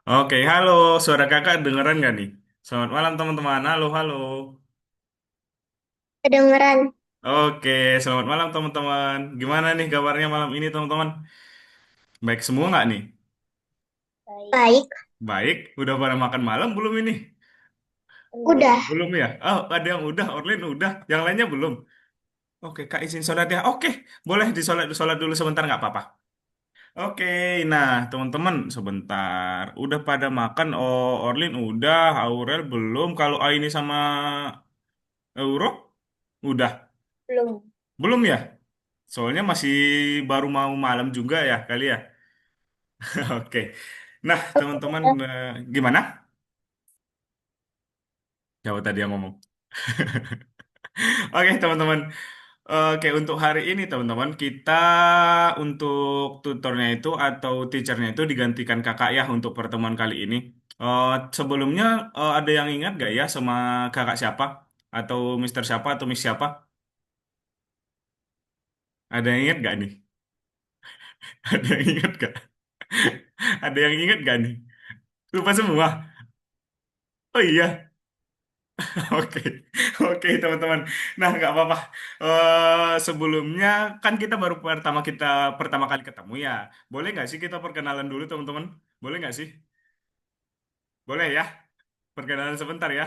Oke, halo, suara kakak dengeran gak nih? Selamat malam teman-teman, halo, halo. Kedengeran. Oke, selamat malam teman-teman. Gimana nih kabarnya malam ini teman-teman? Baik semua nggak nih? Baik. Baik, udah pada makan malam belum ini? Udah. Belum ya? Oh, ada yang udah, Orlin udah, yang lainnya belum. Oke, Kak izin sholat ya. Oke, boleh disolat dulu sebentar nggak apa-apa. Oke, nah teman-teman sebentar. Udah pada makan? Oh, Orlin udah, Aurel belum. Kalau Aini sama Euro? Udah. Belum. Belum ya? Soalnya masih baru mau malam juga ya kali ya. Oke. Nah, teman-teman gimana? Jawab tadi yang ngomong. Oke, teman-teman. Oke, untuk hari ini teman-teman kita untuk tutornya itu atau teachernya itu digantikan kakak ya untuk pertemuan kali ini. Sebelumnya ada yang ingat gak ya sama kakak siapa? Atau Mister siapa atau Miss siapa? Ada yang ingat gak nih? Ada yang ingat gak? Ada yang ingat gak nih? Lupa semua. Oh iya. Oke, oke teman-teman. Nah, nggak apa-apa. Sebelumnya kan kita pertama kali ketemu ya. Boleh nggak sih kita perkenalan dulu teman-teman? Boleh nggak sih? Boleh ya? Perkenalan sebentar ya.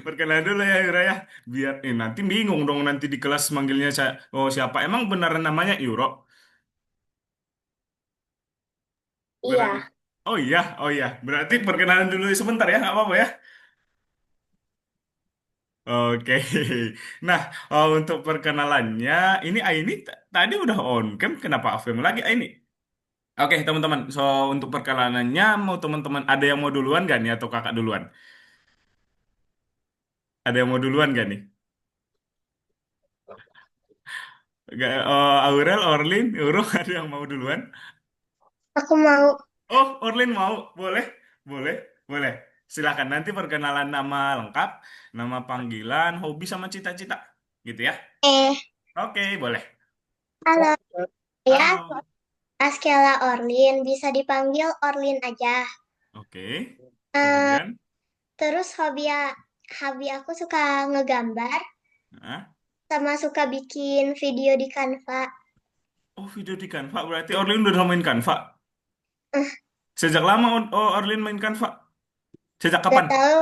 Perkenalan dulu ya Yura ya. Biar nanti bingung dong nanti di kelas manggilnya saya. Oh siapa? Emang beneran namanya Yuro? Beneran. Iya. Oh iya, oh iya. Berarti perkenalan dulu sebentar ya, nggak apa-apa ya. Oke, nah untuk perkenalannya ini Aini tadi udah on cam, kenapa off cam lagi Aini? Oke teman-teman, so untuk perkenalannya mau teman-teman ada yang mau duluan gak nih atau kakak duluan? Ada yang mau duluan gak nih? Aurel, Orlin, Euro ada yang mau duluan? Aku mau. Oh Orlin mau, boleh, boleh, boleh. Silakan nanti perkenalan nama lengkap, nama panggilan, hobi sama cita-cita, gitu ya? Oke, boleh. Halo. Ya, Halo. Askela Orlin. Bisa dipanggil Orlin aja. Oke, Eh, kemudian. terus hobi aku suka ngegambar Hah? sama suka bikin video di Canva. Oh, video di Canva. Berarti Orlin udah main Canva. Eh, Sejak lama Orlin main Canva. Sejak Gak kapan? tahu,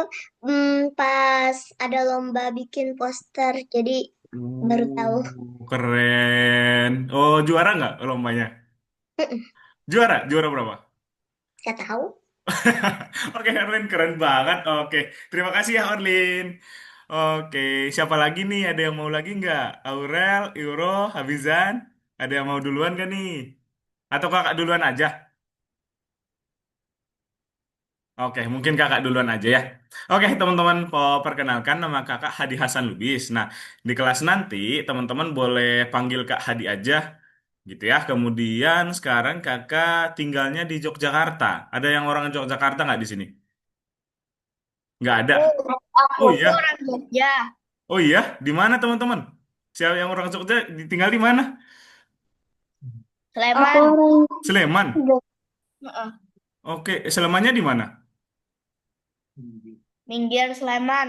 pas ada lomba bikin poster, jadi baru tahu. Keren. Oh, juara nggak lombanya? Juara? Juara berapa? Gak tahu. Oke, Orlin keren banget. Oke, terima kasih ya Orlin. Oke, siapa lagi nih? Ada yang mau lagi nggak? Aurel, Euro, Habizan? Ada yang mau duluan gak nih? Atau kakak duluan aja? Oke, mungkin kakak duluan aja ya. Oke, teman-teman, perkenalkan nama kakak Hadi Hasan Lubis. Nah, di kelas nanti teman-teman boleh panggil Kak Hadi aja, gitu ya. Kemudian sekarang kakak tinggalnya di Yogyakarta. Ada yang orang Yogyakarta nggak di sini? Nggak ada. Aku, aku Oh aku iya, orang Jogja. oh iya. Di mana teman-teman? Siapa yang orang Jogja tinggal di mana? Aku Sleman. Orang Sleman. Jogja. Heeh. Oke, Slemannya di mana? Minggir Sleman.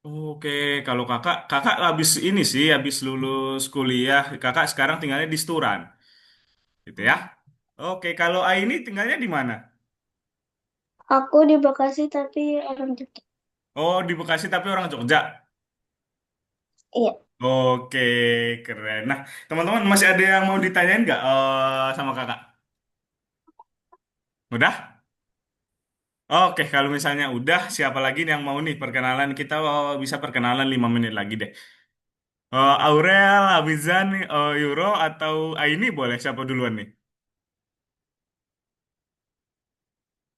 Oke, kalau kakak habis ini sih, habis lulus kuliah, kakak sekarang tinggalnya di Sturan. Gitu ya. Oke, kalau Aini tinggalnya di mana? Aku di Bekasi tapi orang Jogja. Oh, di Bekasi tapi orang Jogja. Iya. Oke, keren. Nah, teman-teman masih ada yang mau ditanyain nggak sama kakak? Udah? Oke, kalau misalnya udah, siapa lagi nih yang mau nih perkenalan? Kita bisa perkenalan 5 menit lagi deh. Aurel, Abizan, Euro, atau Aini boleh? Siapa duluan nih?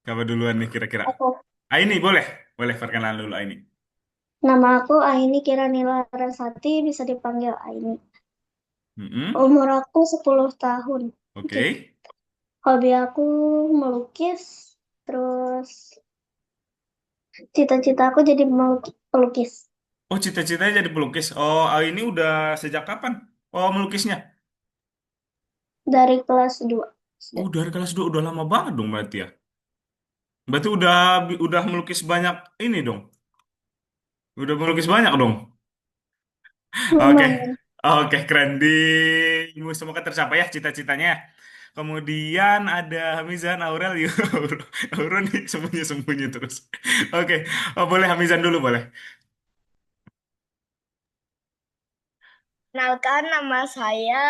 Siapa duluan nih kira-kira? Aku. Aini boleh? Boleh perkenalan dulu Aini. Nama aku Aini Kiranila Larasati, bisa dipanggil Aini. Mm-mm. Umur aku 10 tahun. Oke. Oke. Hobi aku melukis, terus cita-cita aku jadi pelukis Oh, cita-citanya jadi pelukis. Oh, Aini udah sejak kapan? Oh, melukisnya. dari kelas 2. Oh, dari kelas 2 udah lama banget dong berarti ya. Berarti udah melukis banyak ini dong. Udah melukis banyak dong. Oke. Lumayan. Oke, keren. Semoga tercapai ya cita-citanya. Kemudian ada Hamizan, Aurel, Aurel nih sembunyi-sembunyi terus. Oke, oh, boleh Hamizan dulu boleh. Kenalkan nama saya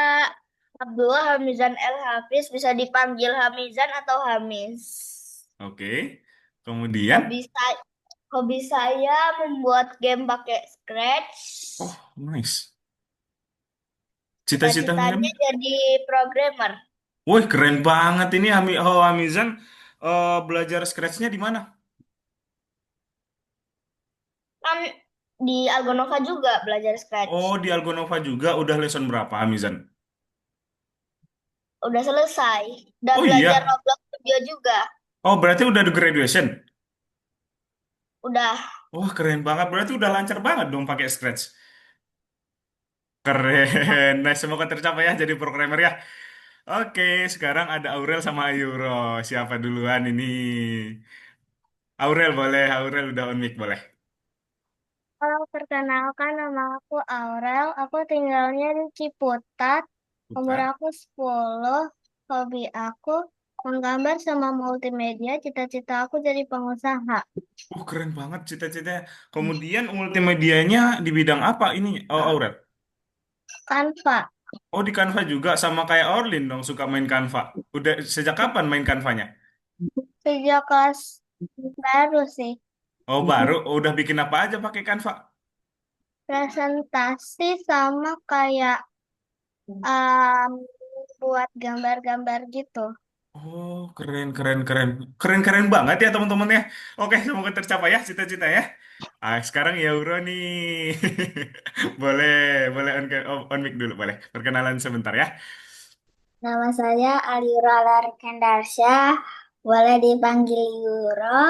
Abdullah Hamizan El Hafiz, bisa dipanggil Hamizan atau Hamis. Oke. Kemudian, Hobi saya, hobi saya membuat game pakai Scratch. oh nice. Cita-cita Cita-citanya Hamizan. jadi programmer. Wih, keren banget ini Hamizan belajar Scratch-nya di mana? Kan di Algonova juga belajar Scratch. Oh, di Algonova juga udah lesson berapa Hamizan? Udah selesai. Udah Oh belajar iya. Roblox Studio juga. Oh, berarti udah ada graduation. Udah. Wah, keren banget. Berarti udah lancar banget dong pakai Scratch. Keren. Nah, semoga tercapai ya jadi programmer ya. Oke, sekarang ada Aurel sama Ayuro. Siapa duluan ini? Aurel boleh. Aurel udah on mic boleh. Halo, perkenalkan nama aku Aurel. Aku tinggalnya di Ciputat. Umur Putar. aku 10. Hobi aku menggambar sama multimedia. Cita-cita aku jadi pengusaha. Keren banget cita-citanya. Kemudian multimedianya di bidang apa ini, oh, Aurel? Canva. Oh, di Canva juga sama kayak Orlin dong suka main Canva. Udah sejak kapan main Canvanya? Sejak kelas baru sih. Oh, baru. Oh, udah bikin apa aja pakai Canva? Presentasi sama kayak um, buat gambar-gambar gitu. Oh, keren, keren, keren. Keren, keren banget ya teman-teman ya. Oke, semoga tercapai ya cita-cita ya. Ah, sekarang ya Uro nih. Boleh, boleh on mic dulu, boleh. Perkenalan sebentar ya. Nama saya Aliura Larkendarsya. Boleh dipanggil Yuro.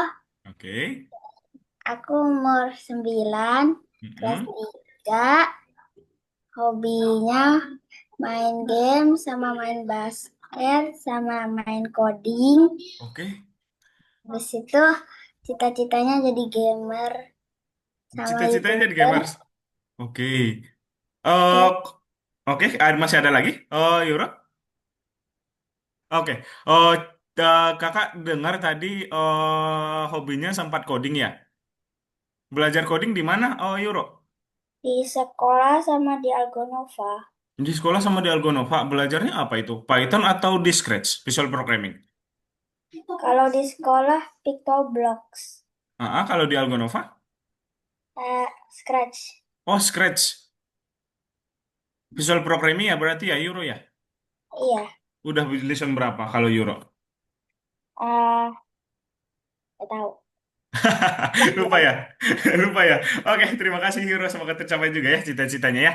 Oke. Aku umur 9, kelas Mm-mm. 3. Hobinya main game sama main basket sama main coding. Oke. Habis itu cita-citanya jadi gamer sama Cita-citanya jadi YouTuber. gamers. Oke. Eh, Ya, oke, masih ada lagi? Oh, Yura? Oke. Oh, kakak dengar tadi hobinya sempat coding ya? Belajar coding di mana? Oh, Euro. di sekolah sama di Algonova. Di sekolah sama di Algonova, belajarnya apa itu? Python atau di Scratch? Visual Programming? Kalau di sekolah Pictoblocks, Kalau di Algonova? Scratch. Oh, Scratch. Visual Programming ya berarti ya, Euro ya? Iya, Udah lesson berapa kalau Euro? nggak tahu. Lupa ya? Lupa ya? Oke, terima kasih Euro. Semoga tercapai juga ya cita-citanya ya.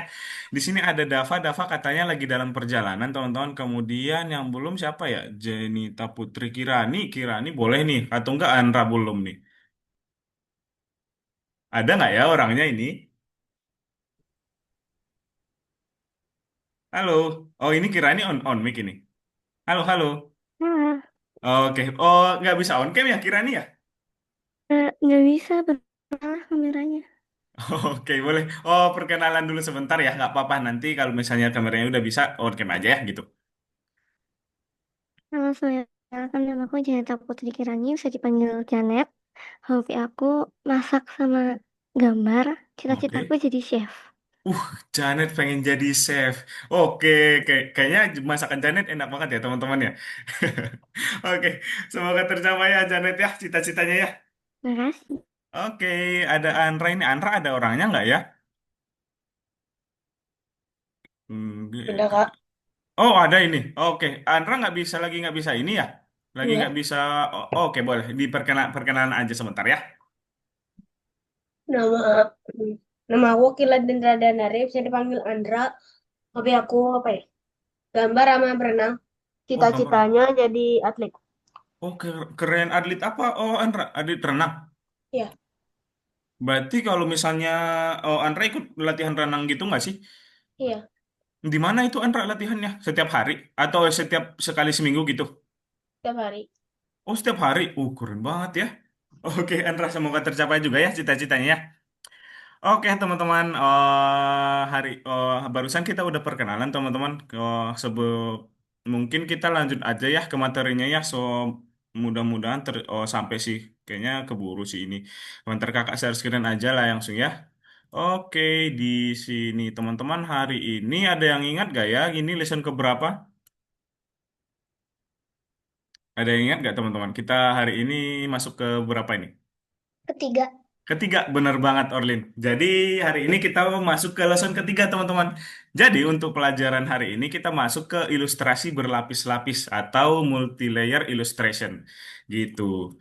Di sini ada Dava. Dava katanya lagi dalam perjalanan, teman-teman. Kemudian yang belum siapa ya? Jenita Putri Kirani. Kirani boleh nih. Atau enggak Andra belum nih? Ada nggak ya orangnya ini? Halo. Oh, ini Kirani on mic ini. Halo, halo. Nah, Oke. Oh, nggak bisa on cam ya Kirani ya? nggak bisa bermasalah kameranya. Oke, boleh. Oh, perkenalan dulu sebentar ya. Nggak apa-apa. Nanti kalau misalnya kameranya udah bisa, on cam aja ya gitu. Nama saya kan nama aku Janeta Putri Kirani, bisa dipanggil Janet. Hobi aku masak sama gambar. Cita-citaku Oke. jadi chef. Janet pengen jadi chef. Oke, kayaknya masakan Janet enak banget ya teman-teman ya. Oke, semoga tercapai ya Janet ya cita-citanya ya. Makasih. Oke, ada Andra ini. Andra ada orangnya nggak ya? Udah, Kak. Oh, ada ini. Oke, Andra nggak bisa ini ya? Lagi nggak Enggak. bisa. Oke, boleh. Perkenalan aja sebentar ya. Nama nama aku Kilat Dendra Danare, bisa dipanggil Andra. Hobi aku apa ya? Gambar sama berenang. Oh, gambar. Cita-citanya jadi atlet. Oh, keren. Atlet apa? Oh, Andra, atlet renang. Ya, Berarti kalau misalnya Andra ikut latihan renang gitu nggak sih? iya, Di mana itu Andra latihannya? Setiap hari atau setiap sekali seminggu gitu? tiap hari. Oh, setiap hari. Keren banget ya. Oke, Andra, semoga tercapai juga ya cita-citanya ya. Oke, teman-teman. Barusan kita udah perkenalan, teman-teman. Mungkin kita lanjut aja ya ke materinya ya. Mudah-mudahan sampai sih. Kayaknya keburu sih ini. Bentar kakak share screen aja lah langsung ya. Oke, di sini teman-teman hari ini ada yang ingat gak ya? Ini lesson keberapa? Ada yang ingat gak teman-teman? Kita hari ini masuk ke berapa ini? Ketiga. Ketiga, benar banget Orlin. Jadi hari ini kita masuk ke lesson ketiga teman-teman. Jadi untuk pelajaran hari ini kita masuk ke ilustrasi berlapis-lapis atau multi-layer illustration gitu.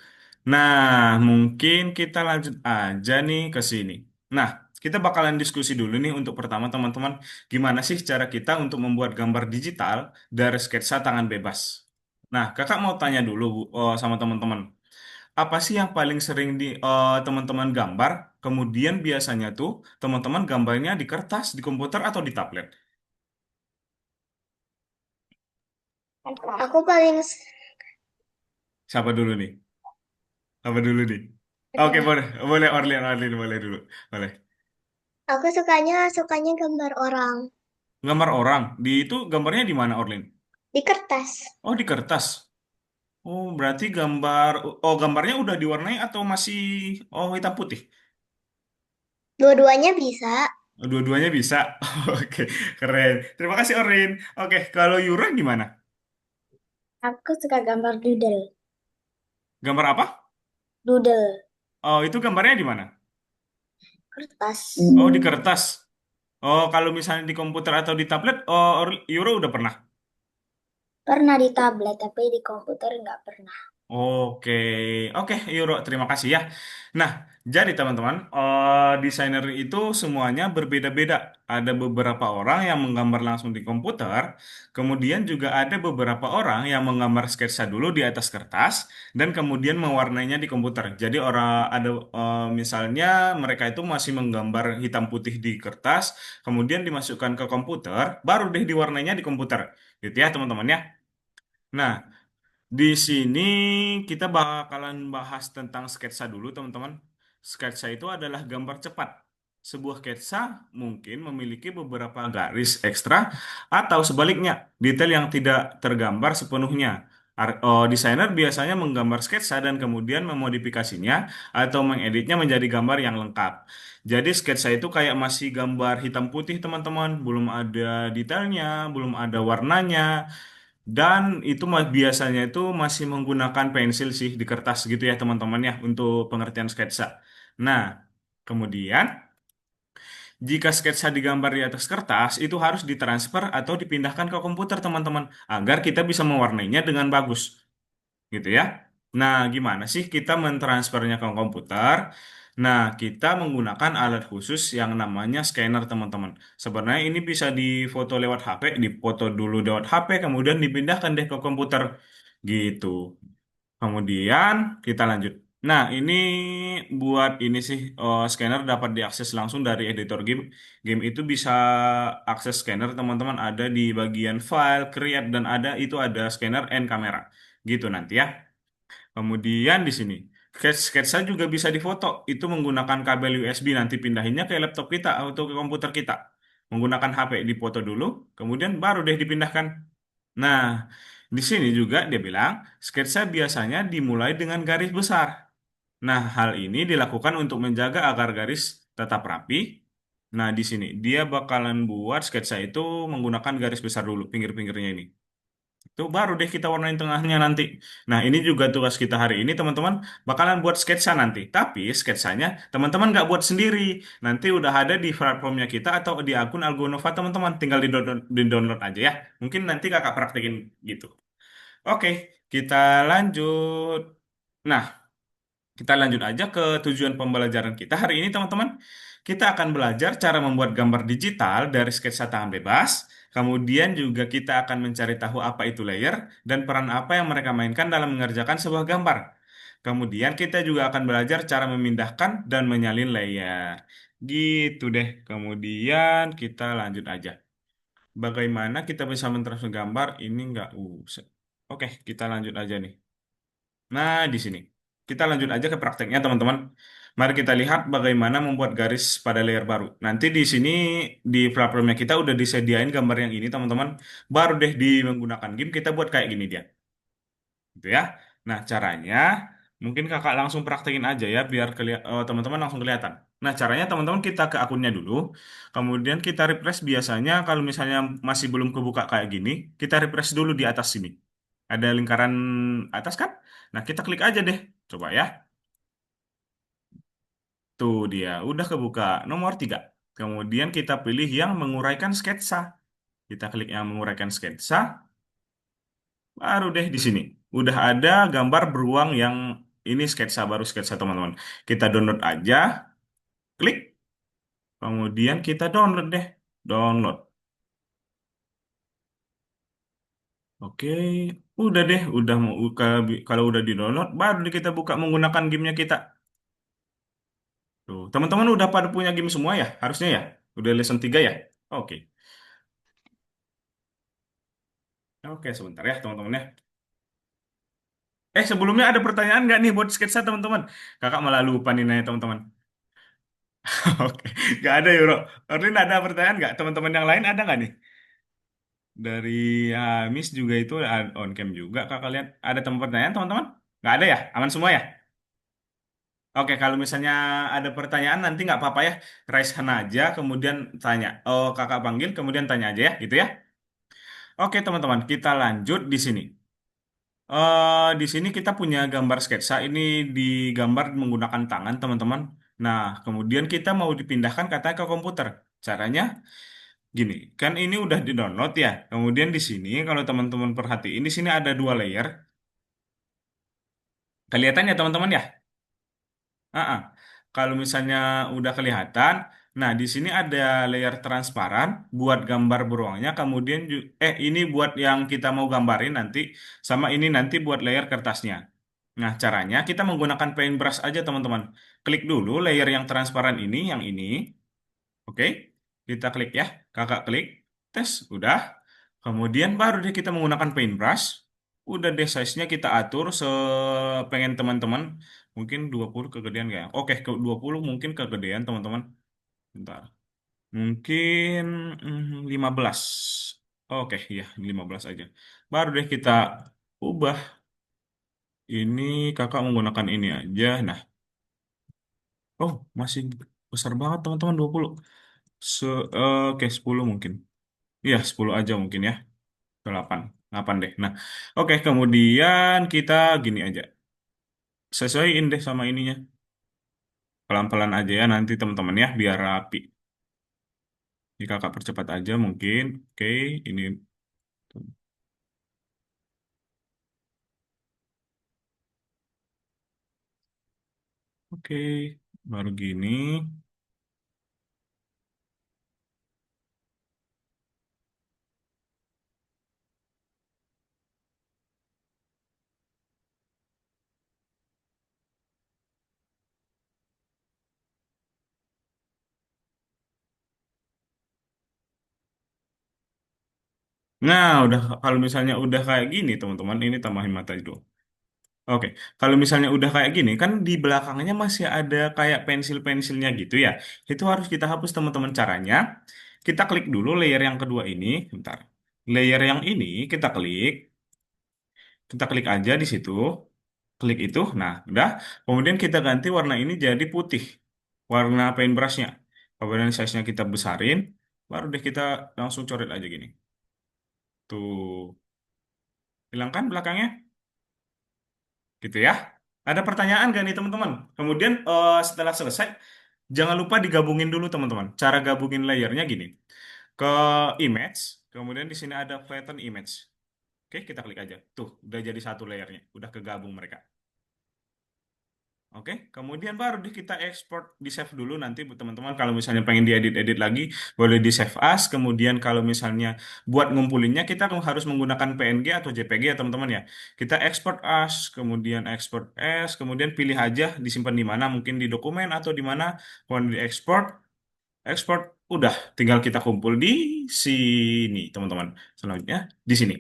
Nah, mungkin kita lanjut aja nih ke sini. Nah, kita bakalan diskusi dulu nih untuk pertama teman-teman, gimana sih cara kita untuk membuat gambar digital dari sketsa tangan bebas. Nah, kakak mau tanya dulu sama teman-teman. Apa sih yang paling sering teman-teman gambar? Kemudian biasanya tuh teman-teman gambarnya di kertas, di komputer atau di tablet? Aku paling Siapa dulu nih? Apa dulu nih? Oke, Oke. boleh, boleh Orlin, Orlin boleh dulu, boleh. Aku sukanya gambar orang Gambar orang, di itu gambarnya di mana Orlin? di kertas. Oh, di kertas. Oh, berarti gambarnya udah diwarnai atau masih hitam putih? Dua-duanya bisa. Dua-duanya bisa. Oke, keren. Terima kasih Orlin. Oke, kalau Yura gimana? Aku suka gambar doodle. Gambar apa? Doodle. Oh, itu gambarnya di mana? Kertas. Oh, di kertas. Oh, kalau misalnya di komputer atau di tablet, Euro udah pernah. Pernah di tablet, tapi di komputer nggak pernah. Oke, oke, Euro, terima kasih ya. Nah, jadi teman-teman, desainer itu semuanya berbeda-beda. Ada beberapa orang yang menggambar langsung di komputer, kemudian juga ada beberapa orang yang menggambar sketsa dulu di atas kertas, dan kemudian mewarnainya di komputer. Jadi misalnya mereka itu masih menggambar hitam putih di kertas, kemudian dimasukkan ke komputer, baru deh diwarnainya di komputer. Gitu ya, teman-teman ya. Nah, di sini kita bakalan bahas tentang sketsa dulu, teman-teman. Sketsa itu adalah gambar cepat. Sebuah sketsa mungkin memiliki beberapa garis ekstra atau sebaliknya, detail yang tidak tergambar sepenuhnya. Desainer biasanya menggambar sketsa dan kemudian memodifikasinya atau mengeditnya menjadi gambar yang lengkap. Jadi sketsa itu kayak masih gambar hitam putih, teman-teman. Belum ada detailnya, belum ada warnanya. Dan itu biasanya itu masih menggunakan pensil sih di kertas gitu ya teman-teman ya untuk pengertian sketsa. Nah, kemudian jika sketsa digambar di atas kertas itu harus ditransfer atau dipindahkan ke komputer teman-teman agar kita bisa mewarnainya dengan bagus gitu ya. Nah, gimana sih kita mentransfernya ke komputer? Nah, kita menggunakan alat khusus yang namanya scanner, teman-teman. Sebenarnya ini bisa difoto lewat HP, difoto dulu lewat HP, kemudian dipindahkan deh ke komputer. Gitu. Kemudian kita lanjut. Nah, ini buat ini sih scanner dapat diakses langsung dari editor game. Game itu bisa akses scanner teman-teman ada di bagian file, create dan ada scanner and kamera. Gitu nanti ya. Kemudian di sini sketsa juga bisa difoto. Itu menggunakan kabel USB nanti pindahinnya ke laptop kita atau ke komputer kita. Menggunakan HP difoto dulu, kemudian baru deh dipindahkan. Nah, di sini juga dia bilang, sketsa biasanya dimulai dengan garis besar. Nah, hal ini dilakukan untuk menjaga agar garis tetap rapi. Nah, di sini dia bakalan buat sketsa itu menggunakan garis besar dulu, pinggir-pinggirnya ini. Itu baru deh kita warnain tengahnya nanti. Nah, ini juga tugas kita hari ini, teman-teman. Bakalan buat sketsa nanti. Tapi sketsanya teman-teman nggak buat sendiri. Nanti udah ada di platformnya kita atau di akun Algonova, teman-teman. Tinggal di-download aja ya. Mungkin nanti kakak praktekin gitu. Oke, kita lanjut. Nah, kita lanjut aja ke tujuan pembelajaran kita hari ini, teman-teman. Kita akan belajar cara membuat gambar digital dari sketsa tangan bebas. Kemudian juga kita akan mencari tahu apa itu layer dan peran apa yang mereka mainkan dalam mengerjakan sebuah gambar. Kemudian kita juga akan belajar cara memindahkan dan menyalin layer. Gitu deh. Kemudian kita lanjut aja. Bagaimana kita bisa mentransfer gambar? Ini nggak usah. Oke, kita lanjut aja nih. Nah, di sini. Kita lanjut aja ke prakteknya, teman-teman. Mari kita lihat bagaimana membuat garis pada layer baru. Nanti di sini, di platformnya kita udah disediain gambar yang ini, teman-teman. Baru deh di menggunakan game, kita buat kayak gini dia. Gitu ya. Nah, caranya mungkin kakak langsung praktekin aja ya, biar teman-teman langsung kelihatan. Nah, caranya teman-teman kita ke akunnya dulu, kemudian kita refresh biasanya kalau misalnya masih belum kebuka kayak gini, kita refresh dulu di atas sini. Ada lingkaran atas kan? Nah, kita klik aja deh. Coba ya. Tuh dia, udah kebuka. Nomor 3. Kemudian kita pilih yang menguraikan sketsa. Kita klik yang menguraikan sketsa. Baru deh di sini. Udah ada gambar beruang yang ini sketsa baru sketsa teman-teman. Kita download aja, klik, kemudian kita download deh. Download. Oke, udah deh, udah mau kalau udah di-download, baru deh kita buka menggunakan gamenya kita. Tuh, teman-teman udah pada punya game semua ya? Harusnya ya? Udah lesson 3 ya? Oke. Oke, sebentar ya teman-teman ya. Sebelumnya ada pertanyaan nggak nih buat sketsa teman-teman? Kakak malah lupa nih nanya teman-teman. Oke, nggak ada Euro. Orlin ada pertanyaan nggak? Teman-teman yang lain ada nggak nih? Dari Miss juga itu on cam juga. Kakak lihat ada tempat pertanyaan teman-teman? Nggak ada ya? Aman semua ya? Oke, kalau misalnya ada pertanyaan nanti nggak apa-apa ya. Raise hand aja, kemudian tanya. Oh, kakak panggil, kemudian tanya aja ya, gitu ya. Oke, teman-teman, kita lanjut di sini. Di sini kita punya gambar sketsa. Ini digambar menggunakan tangan, teman-teman. Nah, kemudian kita mau dipindahkan katanya ke komputer. Caranya gini, kan ini udah di-download ya. Kemudian di sini kalau teman-teman perhatiin di sini ada dua layer. Kelihatan ya teman-teman ya? Ah, ah. Kalau misalnya udah kelihatan, nah di sini ada layer transparan buat gambar beruangnya. Kemudian ini buat yang kita mau gambarin nanti, sama ini nanti buat layer kertasnya. Nah caranya kita menggunakan paintbrush aja teman-teman. Klik dulu layer yang transparan ini, yang ini. Oke, kita klik ya. Kakak klik, tes, udah. Kemudian baru deh kita menggunakan paintbrush. Udah deh size-nya kita atur sepengen teman-teman. Mungkin 20 kegedean nggak ya? Oke, ke 20 mungkin kegedean teman-teman. Bentar. Mungkin 15. Oke, iya 15 aja. Baru deh kita ubah. Ini kakak menggunakan ini aja. Nah, oh masih besar banget teman-teman 20. Oke, 10 mungkin. Iya, 10 aja mungkin ya. 8. 8 deh. Nah, oke, kemudian kita gini aja. Sesuaiin deh sama ininya. Pelan-pelan aja ya nanti teman-teman ya, biar rapi. Ini kakak percepat aja mungkin. Oke, ini. Oke, baru gini. Nah, udah kalau misalnya udah kayak gini teman-teman, ini tambahin mata dulu. Oke, kalau misalnya udah kayak gini, kan di belakangnya masih ada kayak pensil-pensilnya gitu ya. Itu harus kita hapus teman-teman caranya. Kita klik dulu layer yang kedua ini. Bentar. Layer yang ini kita klik aja di situ. Klik itu, nah udah. Kemudian kita ganti warna ini jadi putih. Warna paintbrushnya. Kemudian size-nya kita besarin. Baru deh kita langsung coret aja gini. Tuh, hilangkan belakangnya. Gitu ya. Ada pertanyaan gak nih teman-teman? Kemudian setelah selesai, jangan lupa digabungin dulu teman-teman. Cara gabungin layernya gini. Ke image, kemudian di sini ada flatten image. Oke, kita klik aja. Tuh, udah jadi satu layernya. Udah kegabung mereka. Oke, kemudian baru deh kita export di save dulu nanti buat teman-teman kalau misalnya pengen diedit-edit lagi boleh di save as. Kemudian kalau misalnya buat ngumpulinnya kita harus menggunakan PNG atau JPG ya teman-teman ya. Kita export as, kemudian export as, kemudian pilih aja disimpan di mana, mungkin di dokumen atau di mana mau di export, export udah tinggal kita kumpul di sini teman-teman. Selanjutnya di sini.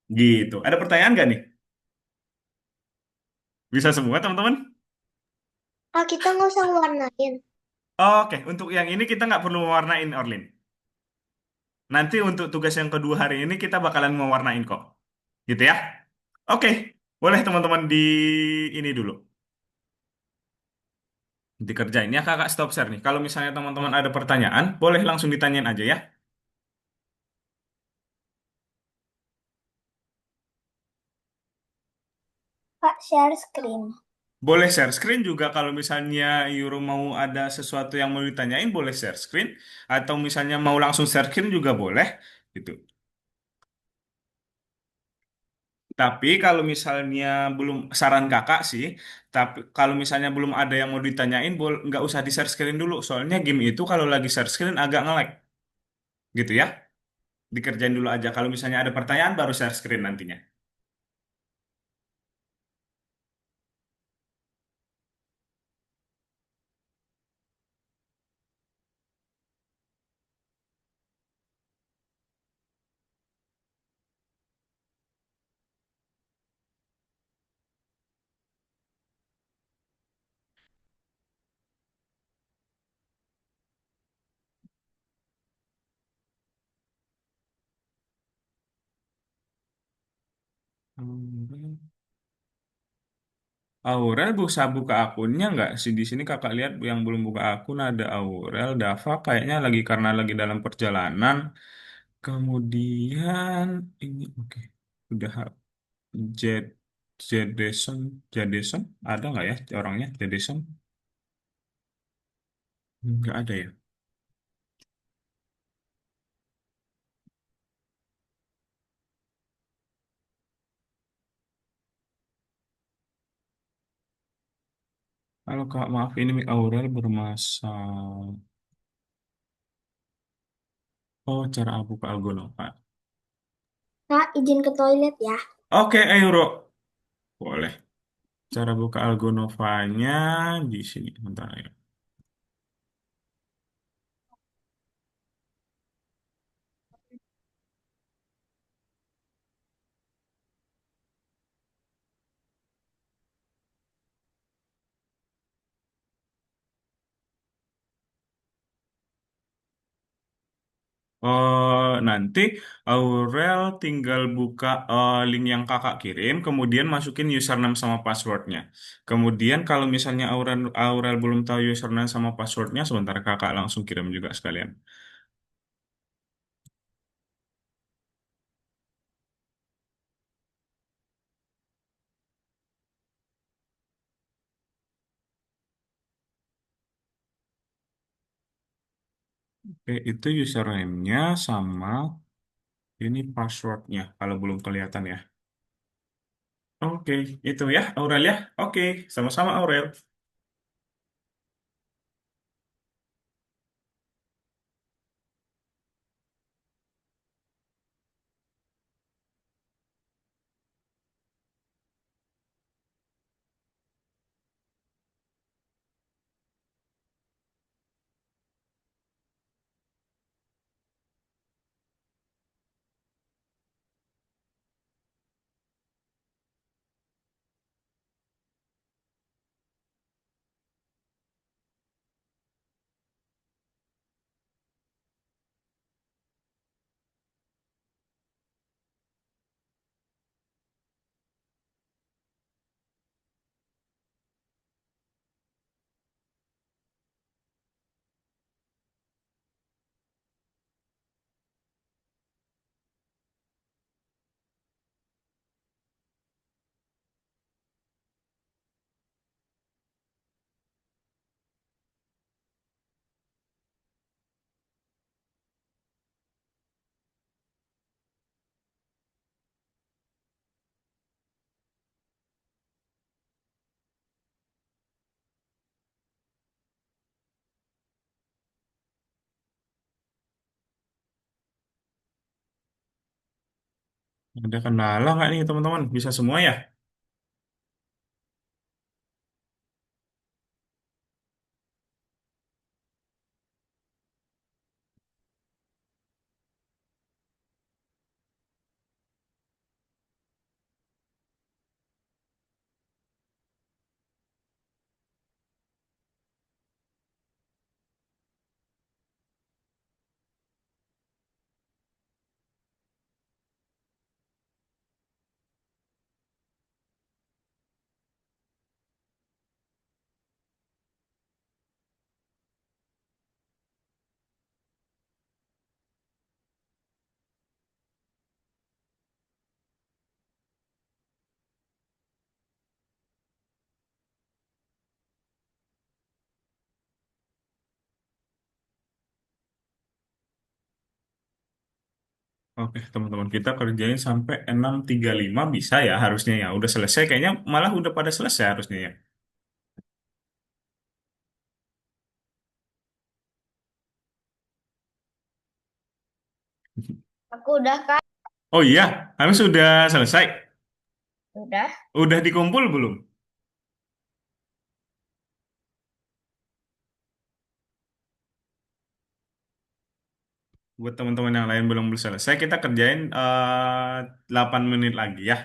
Gitu. Ada pertanyaan nggak nih? Bisa semua teman-teman? Ah, kita nggak usah warnain. Oke, untuk yang ini kita nggak perlu mewarnain Orlin. Nanti untuk tugas yang kedua hari ini kita bakalan mewarnain kok. Gitu ya? Oke, boleh teman-teman di ini dulu. Dikerjain ya kakak stop share nih. Kalau misalnya teman-teman ada pertanyaan, boleh langsung ditanyain aja ya. Kak, share screen. Boleh share screen juga kalau misalnya Euro mau ada sesuatu yang mau ditanyain, boleh share screen. Atau misalnya mau langsung share screen juga boleh. Gitu. Tapi kalau misalnya belum saran kakak sih, tapi kalau misalnya belum ada yang mau ditanyain, nggak usah di share screen dulu. Soalnya game itu kalau lagi share screen agak nge-lag, gitu ya. Dikerjain dulu aja. Kalau misalnya ada pertanyaan, baru share screen nantinya. Aurel bisa buka akunnya nggak sih di sini kakak lihat yang belum buka akun ada Aurel, Dava kayaknya lagi karena lagi dalam perjalanan. Kemudian ini oke udah Jed Jadeson Jadeson ada nggak ya orangnya Jadeson nggak ada ya. Kalau kak maaf ini Mick Aurel bermasalah. Oh cara buka Algonova. Kak, izin ke toilet ya. Oke Euro boleh cara buka Algonovanya di sini bentar ya. Nanti Aurel tinggal buka link yang kakak kirim, kemudian masukin username sama passwordnya. Kemudian kalau misalnya Aurel belum tahu username sama passwordnya, sebentar kakak langsung kirim juga sekalian. Oke, itu username-nya sama ini passwordnya kalau belum kelihatan ya. Oke, itu ya Aurel ya. Oke, sama-sama Aurel. Ada kendala nggak nih teman-teman? Bisa semua ya? Oke, teman-teman kita kerjain sampai 6.35 bisa ya harusnya ya. Udah selesai kayaknya malah udah pada selesai harusnya ya. Aku udah, Kak. Oh iya, kami sudah selesai. Udah. Udah dikumpul belum? Buat teman-teman yang lain belum selesai, kita kerjain 8 menit lagi ya.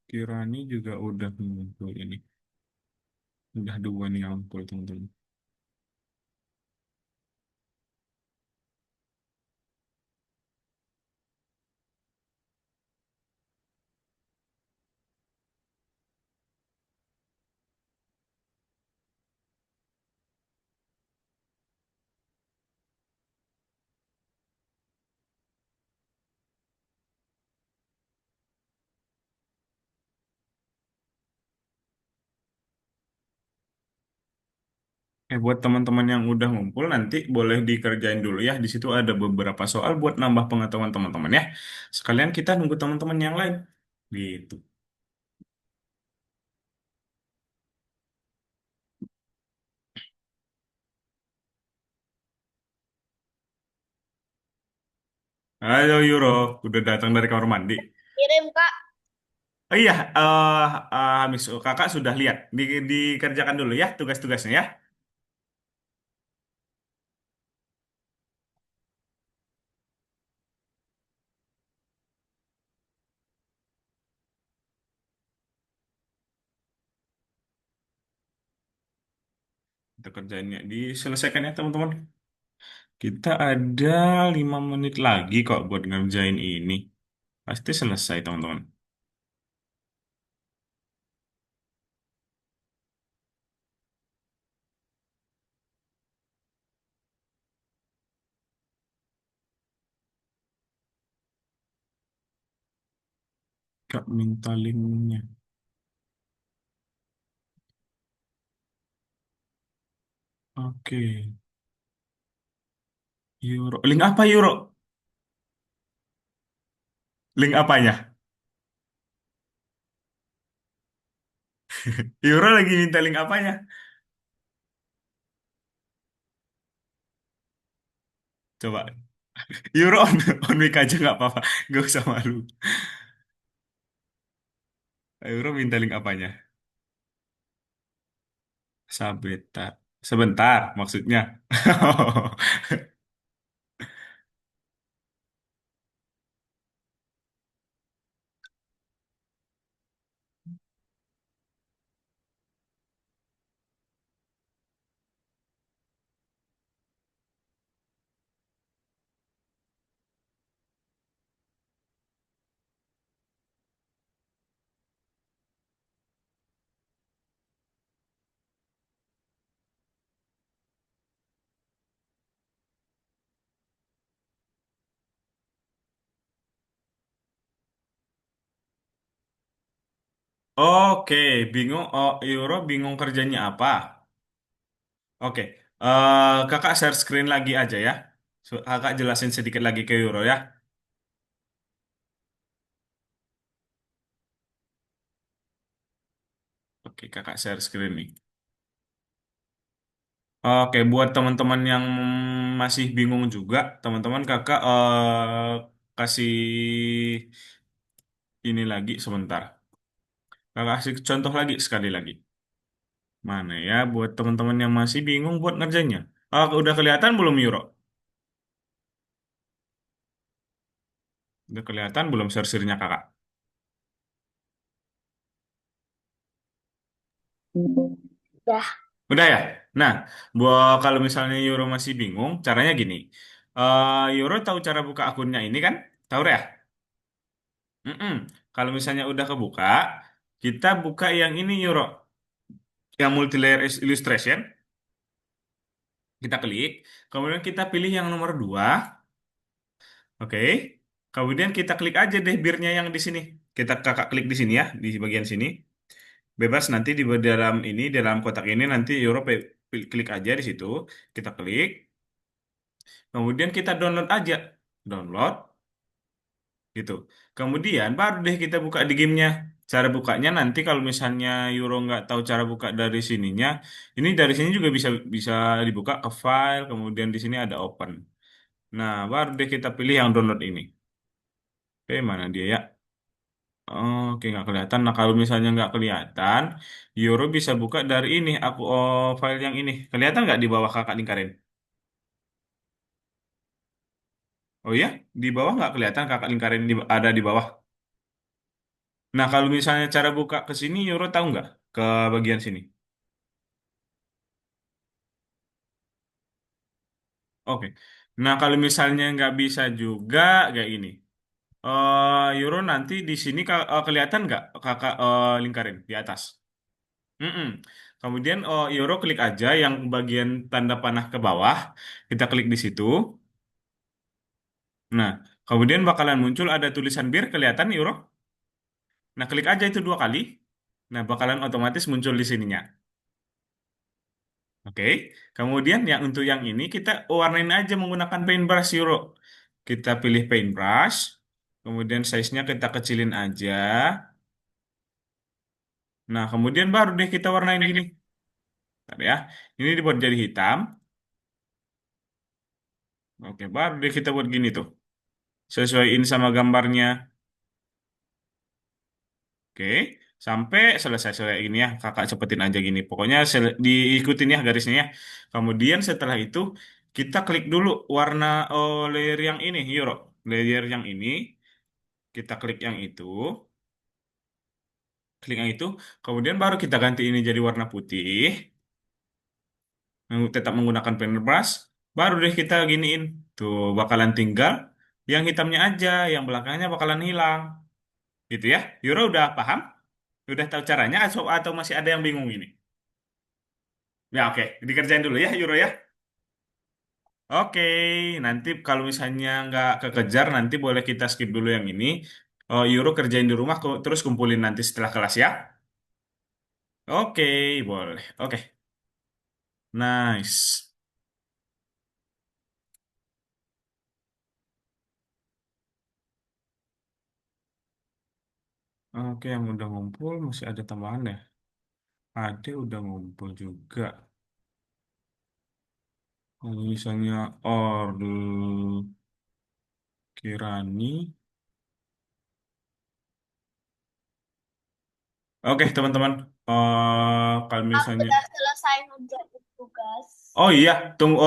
Kirani juga udah ngumpul ini. Udah dua nih yang ngumpul teman-teman. Buat teman-teman yang udah ngumpul nanti boleh dikerjain dulu ya. Di situ ada beberapa soal buat nambah pengetahuan teman-teman ya. Sekalian kita nunggu teman-teman yang lain. Gitu. Ayo Euro, udah datang dari kamar mandi. Kirim, Kak. Oh iya, habis kakak sudah lihat. Dikerjakan dulu ya tugas-tugasnya ya. Kita kerjainnya diselesaikan ya teman-teman. Kita ada 5 menit lagi kok buat ngerjain ini. Pasti selesai teman-teman. Kak minta linknya. Oke. Euro. Link apa Euro? Link apanya? Euro lagi minta link apanya? Coba. Euro on mic aja nggak apa-apa. Gak usah malu. Euro minta link apanya? Sabetar. Sebentar maksudnya. Oke, bingung. Oh, euro bingung kerjanya apa? Oke, kakak share screen lagi aja ya. Kakak jelasin sedikit lagi ke euro ya. Oke, kakak share screen nih. Oke, buat teman-teman yang masih bingung juga, teman-teman kakak kasih ini lagi sebentar. Kakak kasih contoh lagi sekali lagi. Mana ya buat teman-teman yang masih bingung buat ngerjainnya. Udah kelihatan belum Euro? Udah kelihatan belum share-nya kakak? Udah. Udah ya? Nah, buat kalau misalnya Euro masih bingung, caranya gini. Euro tahu cara buka akunnya ini kan? Tahu ya? Mm-mm. Kalau misalnya udah kebuka, kita buka yang ini Euro. Yang multi-layer illustration, kita klik. Kemudian kita pilih yang nomor 2. Oke. Kemudian kita klik aja deh birnya yang di sini. Kita kakak klik di sini ya, di bagian sini. Bebas nanti di dalam ini, dalam kotak ini nanti Europe klik aja di situ. Kita klik. Kemudian kita download aja. Download gitu. Kemudian baru deh kita buka di gamenya. Cara bukanya nanti kalau misalnya Euro nggak tahu cara buka dari sininya, ini dari sini juga bisa bisa dibuka ke file, kemudian di sini ada open. Nah, baru deh kita pilih yang download ini. Oke, mana dia ya? Oke, nggak kelihatan. Nah, kalau misalnya nggak kelihatan, Euro bisa buka dari ini. Aku file yang ini. Kelihatan nggak di bawah kakak lingkarin? Oh iya, di bawah nggak kelihatan kakak lingkarin ada di bawah. Nah, kalau misalnya cara buka ke sini, Euro tahu nggak ke bagian sini? Oke. Nah, kalau misalnya nggak bisa juga kayak gini. Euro nanti di sini kelihatan nggak kakak lingkarin di atas? Mm-mm. Kemudian Euro klik aja yang bagian tanda panah ke bawah. Kita klik di situ. Nah, kemudian bakalan muncul ada tulisan bir kelihatan Euro. Nah, klik aja itu 2 kali. Nah, bakalan otomatis muncul di sininya. Oke. Kemudian yang untuk yang ini kita warnain aja menggunakan paintbrush Euro. Kita pilih paintbrush. Kemudian size-nya kita kecilin aja. Nah, kemudian baru deh kita warnain gini. Bentar ya. Ini dibuat jadi hitam. Oke, baru deh kita buat gini tuh. Sesuaiin sama gambarnya. Oke, sampai selesai selesai ini ya, kakak cepetin aja gini. Pokoknya diikutin ya garisnya ya. Kemudian setelah itu kita klik dulu warna layer yang ini, Euro. Layer yang ini, kita klik yang itu, klik yang itu. Kemudian baru kita ganti ini jadi warna putih. Tetap menggunakan paintbrush. Baru deh kita giniin. Tuh bakalan tinggal yang hitamnya aja, yang belakangnya bakalan hilang. Gitu ya. Euro udah paham? Udah tahu caranya atau masih ada yang bingung ini? Ya oke, dikerjain dulu ya Euro ya. Oke, nanti kalau misalnya nggak kekejar nanti boleh kita skip dulu yang ini. Oh, Euro kerjain di rumah terus kumpulin nanti setelah kelas ya. Oke, boleh. Oke, nice. Oke, yang udah ngumpul masih ada tambahan ya. Ada udah ngumpul juga. Kalau misalnya Kirani. Oke, teman-teman. Kalau Aku misalnya udah selesai ngerjain tugas. Oh iya, tunggu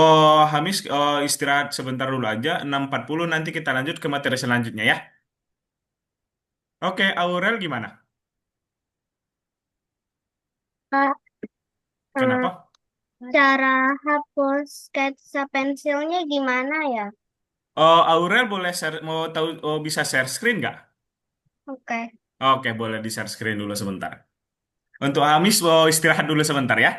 Hamis istirahat sebentar dulu aja. 6.40 nanti kita lanjut ke materi selanjutnya ya. Oke, Aurel gimana? Kak, eh, Kenapa? cara hapus sketsa pensilnya gimana ya? Aurel boleh share, mau tahu bisa share screen nggak? Oke. Oke, boleh di share screen dulu sebentar. Untuk Hamis istirahat dulu sebentar ya.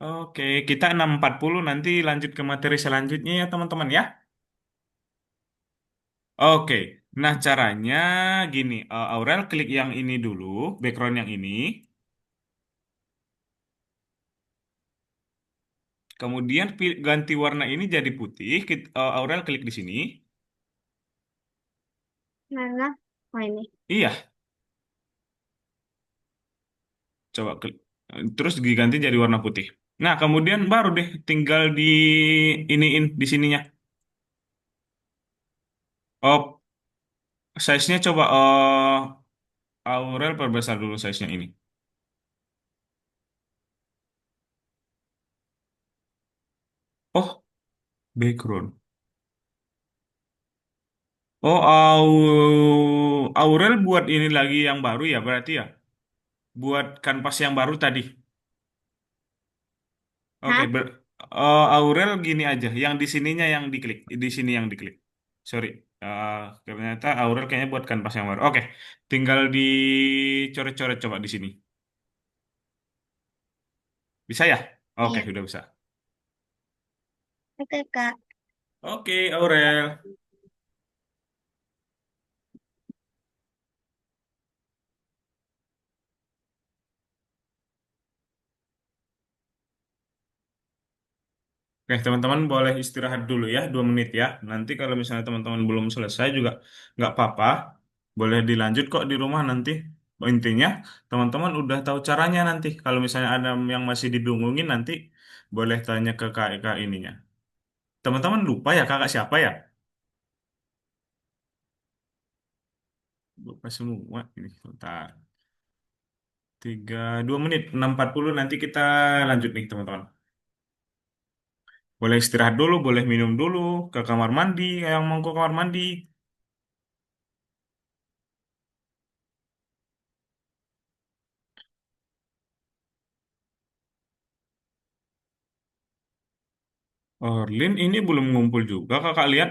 Oke, kita 6.40 nanti lanjut ke materi selanjutnya ya teman-teman ya. Oke. Nah, caranya gini, Aurel klik yang ini dulu, background yang ini, kemudian ganti warna ini jadi putih. Aurel klik di sini. Mana? Oh ini. Iya, coba klik. Terus diganti jadi warna putih. Nah, kemudian baru deh tinggal di iniin di sininya. Oh, size-nya coba Aurel perbesar dulu size-nya ini. Oh, background. Oh, Aurel buat ini lagi yang baru ya berarti ya. Buat kanvas yang baru tadi. Oke, Hah? Aurel gini aja. Yang di sininya yang diklik, di sini yang diklik. Sorry, Eh, ternyata Aurel kayaknya buat kanvas yang baru. Oke, tinggal dicoret-coret coba di sini. Bisa ya? Oke, Iya. sudah bisa. Oke, Kak. Oke, Aurel. Oke, teman-teman boleh istirahat dulu ya, 2 menit ya. Nanti kalau misalnya teman-teman belum selesai juga nggak apa-apa. Boleh dilanjut kok di rumah nanti. Intinya, teman-teman udah tahu caranya nanti. Kalau misalnya ada yang masih dibingungin nanti, boleh tanya ke kak ininya. Teman-teman lupa ya kakak siapa ya? Lupa semua. Ini, bentar. 2 menit, 6.40 nanti kita lanjut nih teman-teman. Boleh istirahat dulu, boleh minum dulu, ke kamar mandi, yang mau ke kamar mandi. Orlin ini belum ngumpul juga kakak lihat.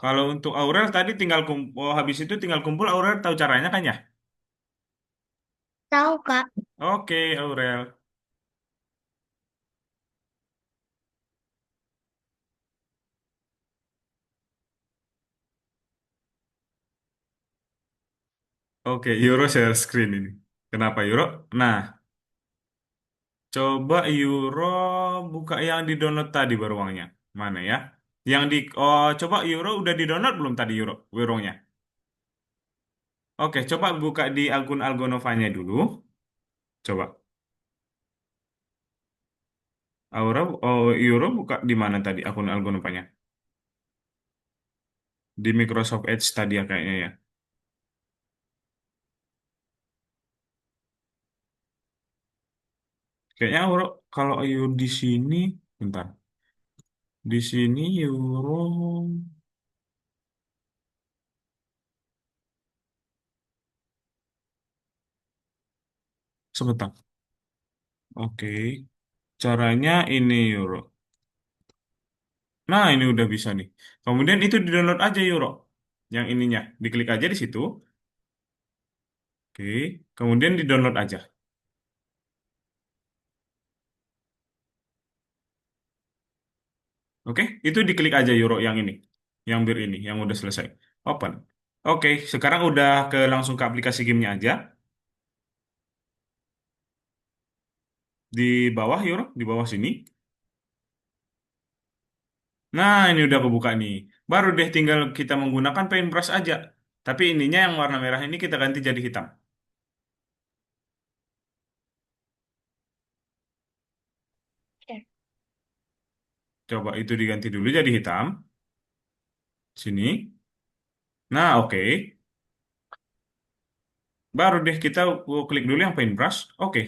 Kalau untuk Aurel tadi tinggal kumpul, habis itu tinggal kumpul Aurel tahu caranya kan ya? Tahu, Kak. Oke, Aurel. Oke, Euro share screen ini. Kenapa Euro? Nah, coba Euro buka yang di-download tadi beruangnya. Mana ya? Coba Euro udah di-download belum tadi Euro, beruangnya? Oke, coba buka di akun Algonovanya dulu. Coba. Euro buka di mana tadi akun Algonovanya? Di Microsoft Edge tadi ya kayaknya ya. Kayaknya Euro kalau Euro di sini, bentar. Di sini Euro sebentar. Oke, caranya ini Euro. Nah, ini udah bisa nih. Kemudian itu di-download aja Euro. Yang ininya, diklik aja di situ. Oke, kemudian di-download aja. Oke, itu diklik aja Euro yang ini. Yang bir ini, yang udah selesai. Open. Oke, sekarang udah langsung ke aplikasi gamenya aja. Di bawah Euro, di bawah sini. Nah, ini udah kebuka nih. Baru deh tinggal kita menggunakan paintbrush aja. Tapi ininya yang warna merah ini kita ganti jadi hitam. Oke. Coba itu diganti dulu jadi hitam. Sini. Nah, oke. Baru deh kita klik dulu yang paintbrush. Oke.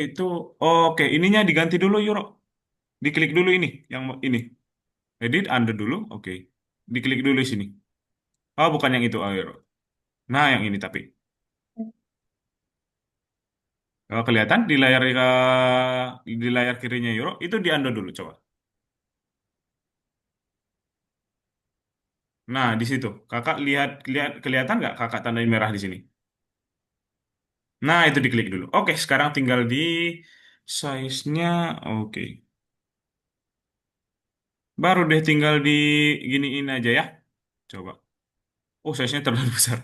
Itu. Oke, ininya diganti dulu, Yuro. Diklik dulu ini. Yang ini. Edit, under dulu. Oke. Diklik dulu sini. Oh, bukan yang itu, Yuro. Nah, yang ini tapi. Kelihatan di layar kirinya Euro itu di undo dulu coba. Nah, di situ. Kakak lihat lihat kelihatan nggak kakak tandain merah di sini? Nah, itu diklik dulu. Oke, sekarang tinggal di size-nya. Oke. Baru deh tinggal di giniin aja ya. Coba. Oh, size-nya terlalu besar.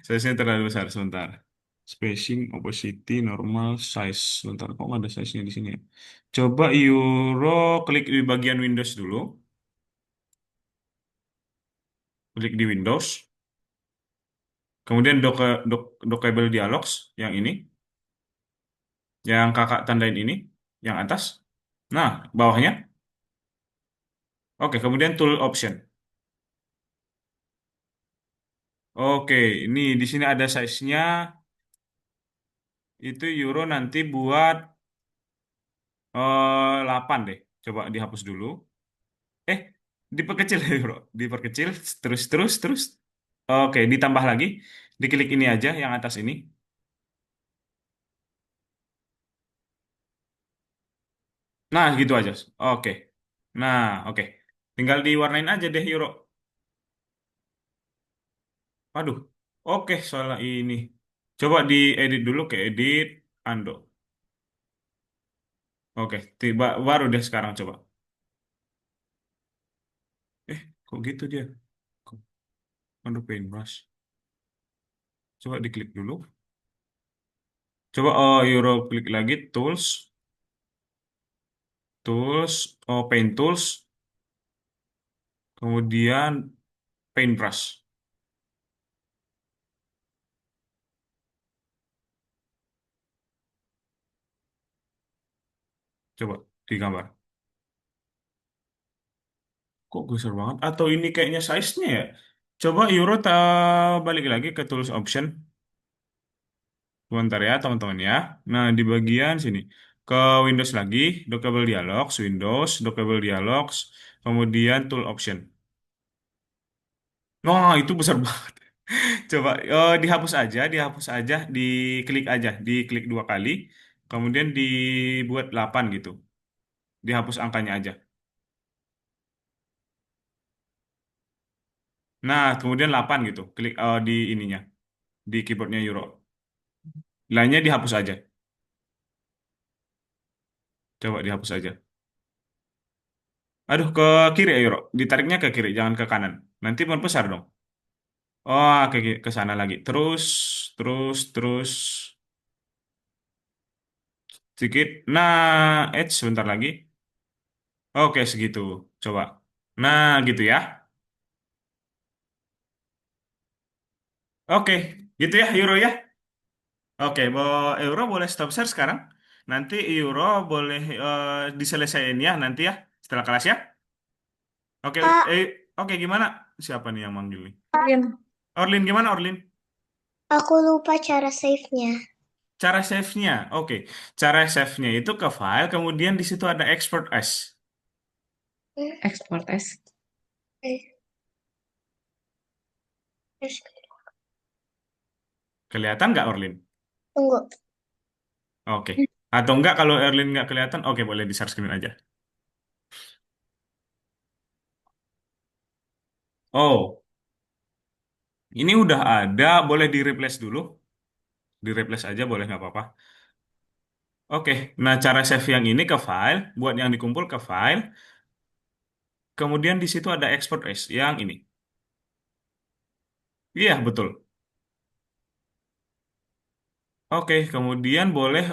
Size-nya terlalu besar. Sebentar. Spacing, opacity, normal, size. Sebentar, kok nggak ada size-nya di sini ya? Coba Euro, klik di bagian Windows dulu. Klik di Windows. Kemudian Dockable Dialogs, yang ini. Yang kakak tandain ini. Yang atas. Nah, bawahnya. Oke, kemudian Tool Option. Oke, ini di sini ada size-nya. Itu Euro nanti buat 8 deh. Coba dihapus dulu. Eh, diperkecil ya, bro. Diperkecil, terus, terus, terus. Oke, ditambah lagi. Diklik ini aja, yang atas ini. Nah, gitu aja. Oke. Nah, oke. Tinggal diwarnain aja deh, Euro. Waduh. Oke, soal ini. Coba diedit dulu ke edit, Ando. Oke, tiba baru deh sekarang coba. Kok gitu dia? Kok- Aduh, paintbrush. Coba diklik dulu. Coba Euro klik lagi, tools, tools, paint tools, kemudian paintbrush. Coba digambar. Kok besar banget? Atau ini kayaknya size-nya ya? Coba Euro balik lagi ke tools option. Sebentar ya teman-teman ya. Nah di bagian sini. Ke Windows lagi, Dockable Dialogs, Windows, Dockable Dialogs, kemudian tool option. Wah, itu besar banget. Coba dihapus aja, diklik aja, diklik 2 kali, kemudian dibuat 8 gitu. Dihapus angkanya aja. Nah, kemudian 8 gitu. Klik di ininya, di keyboardnya Euro. Lainnya dihapus aja. Coba dihapus aja. Aduh, ke kiri ya Euro. Ditariknya ke kiri, jangan ke kanan. Nanti membesar dong. Oh, ke sana lagi. Terus, terus, terus. Sedikit. Nah, sebentar lagi. Oke, segitu. Coba. Nah, gitu ya. Oke, gitu ya Euro ya. Oke, Euro boleh stop share sekarang. Nanti Euro boleh diselesaikan ya nanti ya setelah kelas ya. Oke, Kak, oke gimana? Siapa nih yang manggil nih? Mungkin. Orlin gimana Orlin? aku lupa cara save-nya. Cara save-nya. Oke, cara save-nya itu ke file, kemudian di situ ada export as. Ekspor tes. Eh, eh, Kelihatan nggak Orlin? Tunggu. Oke. Atau enggak kalau Orlin nggak kelihatan, oke boleh di share screen aja. Oh, ini udah ada, boleh di replace dulu. Di replace aja boleh nggak apa-apa. Oke, nah cara save yang ini ke file, buat yang dikumpul ke file, kemudian di situ ada export as yang ini. Iya, betul. Oke, kemudian boleh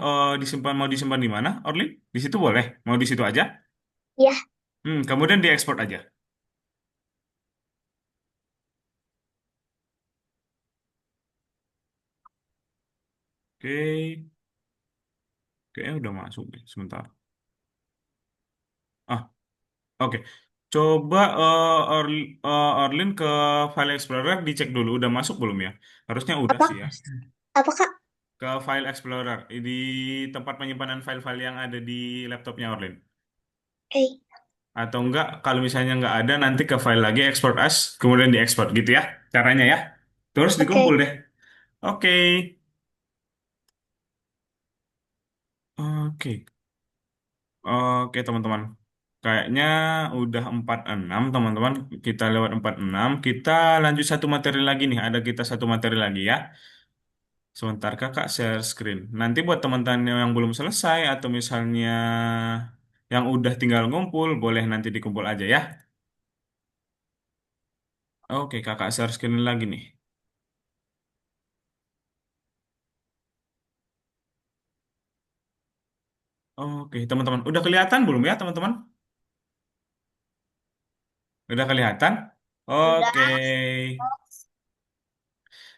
disimpan mau disimpan di mana, Orly? Di situ boleh, mau di situ aja. Ya, Kemudian diekspor aja. Oke, kayaknya udah masuk deh, sebentar. Ah, oke. Coba Orlin ke File Explorer dicek dulu, udah masuk belum ya? Harusnya udah apa? sih ya. Apa Kak? Ke File Explorer di tempat penyimpanan file-file yang ada di laptopnya Orlin. Eh, Atau enggak, kalau misalnya enggak ada, nanti ke file lagi, export as, kemudian diekspor gitu ya. Caranya ya. Terus dikumpul oke. deh. Oke. Oke. Oke, teman-teman. Kayaknya udah 46 teman-teman. Kita lewat 46. Kita lanjut satu materi lagi nih. Ada kita satu materi lagi ya. Sebentar kakak share screen. Nanti buat teman-teman yang belum selesai atau misalnya yang udah tinggal ngumpul, boleh nanti dikumpul aja ya. Oke, kakak share screen lagi nih. Oke, teman-teman. Udah kelihatan belum ya, teman-teman? Udah kelihatan? Udah. Oke.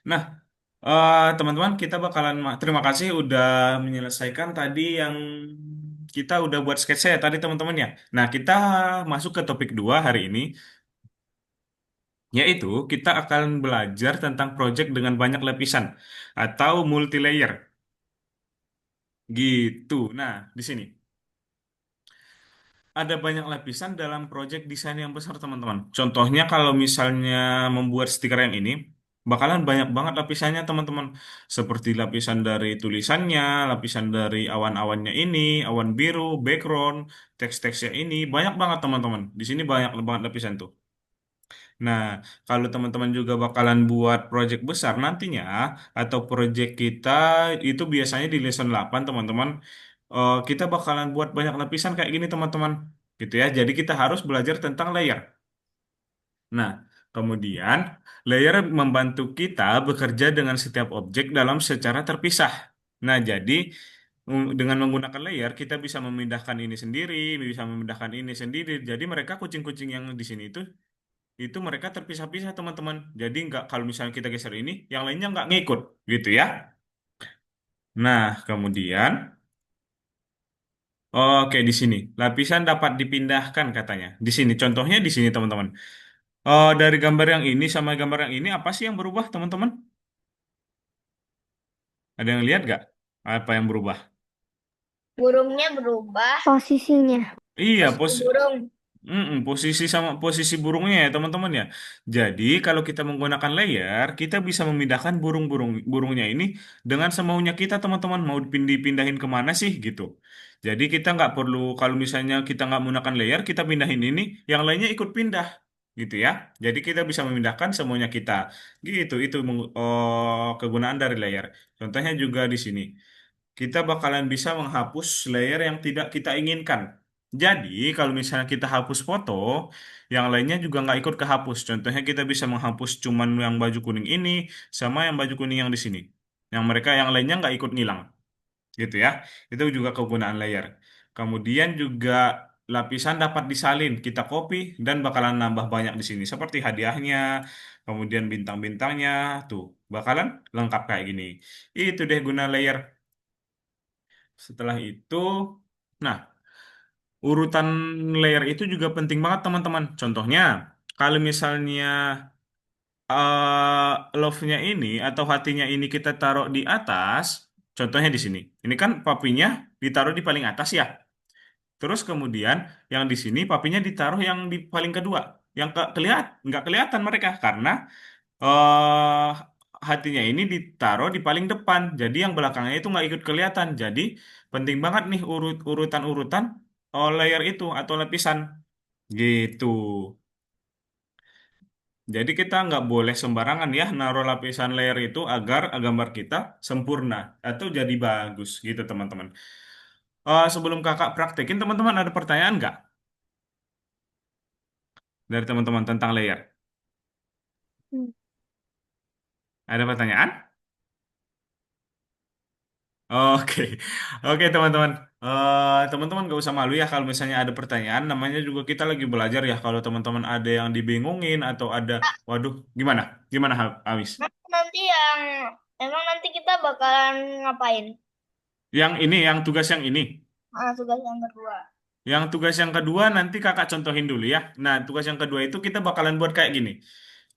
Nah, teman-teman, kita bakalan terima kasih udah menyelesaikan tadi yang kita udah buat sketsa ya tadi teman-teman ya. Nah, kita masuk ke topik 2 hari ini, yaitu kita akan belajar tentang project dengan banyak lapisan atau multi layer. Gitu. Nah, di sini ada banyak lapisan dalam proyek desain yang besar, teman-teman. Contohnya kalau misalnya membuat stiker yang ini, bakalan banyak banget lapisannya, teman-teman. Seperti lapisan dari tulisannya, lapisan dari awan-awannya ini, awan biru, background, teks-teksnya ini, banyak banget, teman-teman. Di sini banyak banget lapisan tuh. Nah, kalau teman-teman juga bakalan buat project besar nantinya, atau project kita itu biasanya di lesson 8, teman-teman, kita bakalan buat banyak lapisan kayak gini, teman-teman. Gitu ya. Jadi kita harus belajar tentang layer. Nah, kemudian layer membantu kita bekerja dengan setiap objek dalam secara terpisah. Nah, jadi dengan menggunakan layer kita bisa memindahkan ini sendiri, bisa memindahkan ini sendiri. Jadi mereka kucing-kucing yang di sini itu mereka terpisah-pisah, teman-teman. Jadi nggak, kalau misalnya kita geser ini, yang lainnya nggak ngikut, gitu ya. Nah, kemudian, oke di sini lapisan dapat dipindahkan katanya. Di sini contohnya di sini teman-teman. Dari gambar yang ini sama gambar yang ini apa sih yang berubah, teman-teman? Ada yang lihat nggak? Apa yang berubah? Burungnya berubah. Posisinya. Iya, Posisi burung. posisi sama posisi burungnya ya teman-teman ya. Jadi kalau kita menggunakan layer, kita bisa memindahkan burungnya ini dengan semaunya kita, teman-teman. Mau dipindahin kemana sih gitu. Jadi kita nggak perlu, kalau misalnya kita nggak menggunakan layer, kita pindahin ini, yang lainnya ikut pindah gitu ya. Jadi kita bisa memindahkan semuanya kita. Gitu, itu kegunaan dari layer. Contohnya juga di sini kita bakalan bisa menghapus layer yang tidak kita inginkan. Jadi, kalau misalnya kita hapus foto, yang lainnya juga nggak ikut kehapus. Contohnya kita bisa menghapus cuman yang baju kuning ini, sama yang baju kuning yang di sini. Yang mereka yang lainnya nggak ikut ngilang, gitu ya. Itu juga kegunaan layer. Kemudian juga lapisan dapat disalin, kita copy dan bakalan nambah banyak di sini. Seperti hadiahnya, kemudian bintang-bintangnya, tuh bakalan lengkap kayak gini. Itu deh guna layer. Setelah itu, nah, urutan layer itu juga penting banget, teman-teman. Contohnya, kalau misalnya love-nya ini atau hatinya ini kita taruh di atas, contohnya di sini. Ini kan papinya ditaruh di paling atas ya. Terus kemudian yang di sini papinya ditaruh yang di paling kedua. Yang nggak kelihatan mereka karena eh hatinya ini ditaruh di paling depan. Jadi yang belakangnya itu nggak ikut kelihatan. Jadi penting banget nih urutan-urutan layer itu atau lapisan gitu. Jadi kita nggak boleh sembarangan ya naruh lapisan layer itu agar gambar kita sempurna atau jadi bagus gitu, teman-teman. Sebelum kakak praktekin, teman-teman ada pertanyaan nggak dari teman-teman tentang layer? Hmm. Ada pertanyaan? Oke, oke teman-teman. Teman-teman gak usah malu ya kalau misalnya ada pertanyaan. Namanya juga kita lagi belajar ya. Kalau teman-teman ada yang dibingungin atau ada, waduh, gimana? Gimana, Amis? Nanti yang emang nanti kita bakalan ngapain? Yang ini, yang tugas yang ini. Tugas yang kedua. Yang tugas yang kedua nanti kakak contohin dulu ya. Nah, tugas yang kedua itu kita bakalan buat kayak gini.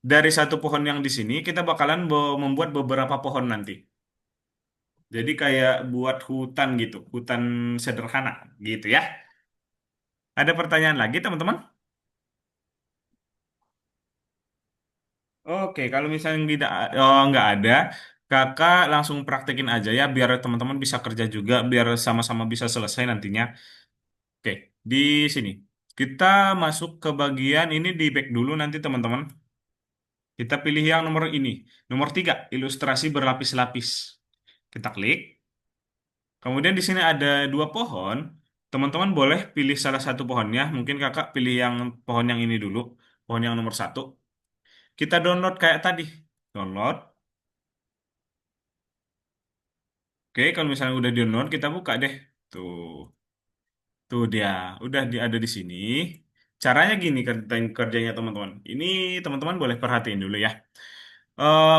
Dari satu pohon yang di sini, kita bakalan membuat beberapa pohon nanti. Jadi kayak buat hutan gitu, hutan sederhana gitu ya. Ada pertanyaan lagi, teman-teman? Oke, kalau misalnya tidak, nggak ada, kakak langsung praktekin aja ya, biar teman-teman bisa kerja juga, biar sama-sama bisa selesai nantinya. Oke, di sini. Kita masuk ke bagian ini di back dulu nanti teman-teman. Kita pilih yang nomor ini. Nomor 3, ilustrasi berlapis-lapis. Kita klik. Kemudian di sini ada dua pohon. Teman-teman boleh pilih salah satu pohonnya. Mungkin kakak pilih yang pohon yang ini dulu. Pohon yang nomor 1. Kita download kayak tadi. Download. Oke, kalau misalnya udah download, kita buka deh. Tuh, tuh dia. Udah ada di sini. Caranya gini kerjanya teman-teman. Ini teman-teman boleh perhatiin dulu ya.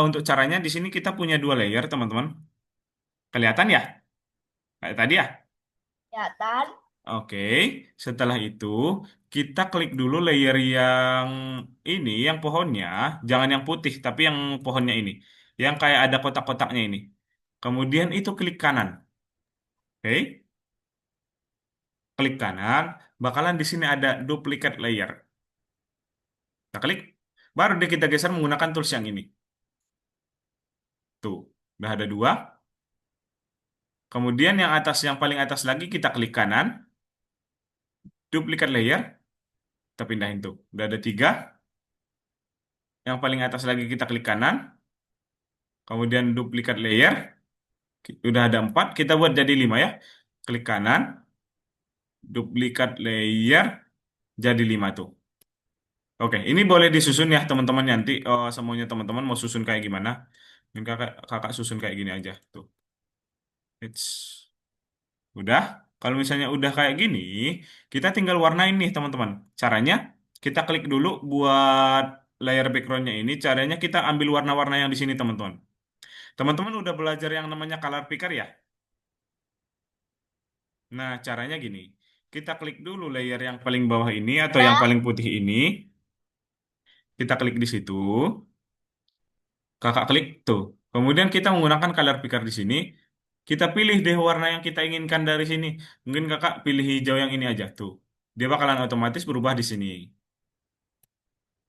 Untuk caranya di sini kita punya dua layer teman-teman. Kelihatan ya? Kayak tadi ya? Kelihatan. Oke, setelah itu kita klik dulu layer yang ini, yang pohonnya, jangan yang putih, tapi yang pohonnya ini, yang kayak ada kotak-kotaknya ini. Kemudian itu klik kanan, oke, klik kanan, bakalan di sini ada duplicate layer. Kita klik, baru deh kita geser menggunakan tools yang ini. Tuh, udah ada dua. Kemudian yang atas, yang paling atas lagi kita klik kanan, duplicate layer, kita pindahin tuh. Udah ada tiga. Yang paling atas lagi kita klik kanan. Kemudian duplikat layer, udah ada 4, kita buat jadi 5 ya. Klik kanan, duplikat layer, jadi 5 tuh. Oke, ini boleh disusun ya teman-teman nanti. Semuanya teman-teman mau susun kayak gimana? Mungkin kakak susun kayak gini aja tuh. It's udah. Kalau misalnya udah kayak gini, kita tinggal warnain nih teman-teman. Caranya kita klik dulu buat layer backgroundnya ini. Caranya kita ambil warna-warna yang di sini teman-teman. Teman-teman udah belajar yang namanya color picker ya? Nah, caranya gini. Kita klik dulu layer yang paling bawah ini atau yang Ya. paling putih ini. Kita klik di situ. Kakak klik tuh. Kemudian kita menggunakan color picker di sini. Kita pilih deh warna yang kita inginkan dari sini. Mungkin kakak pilih hijau yang ini aja tuh. Dia bakalan otomatis berubah di sini.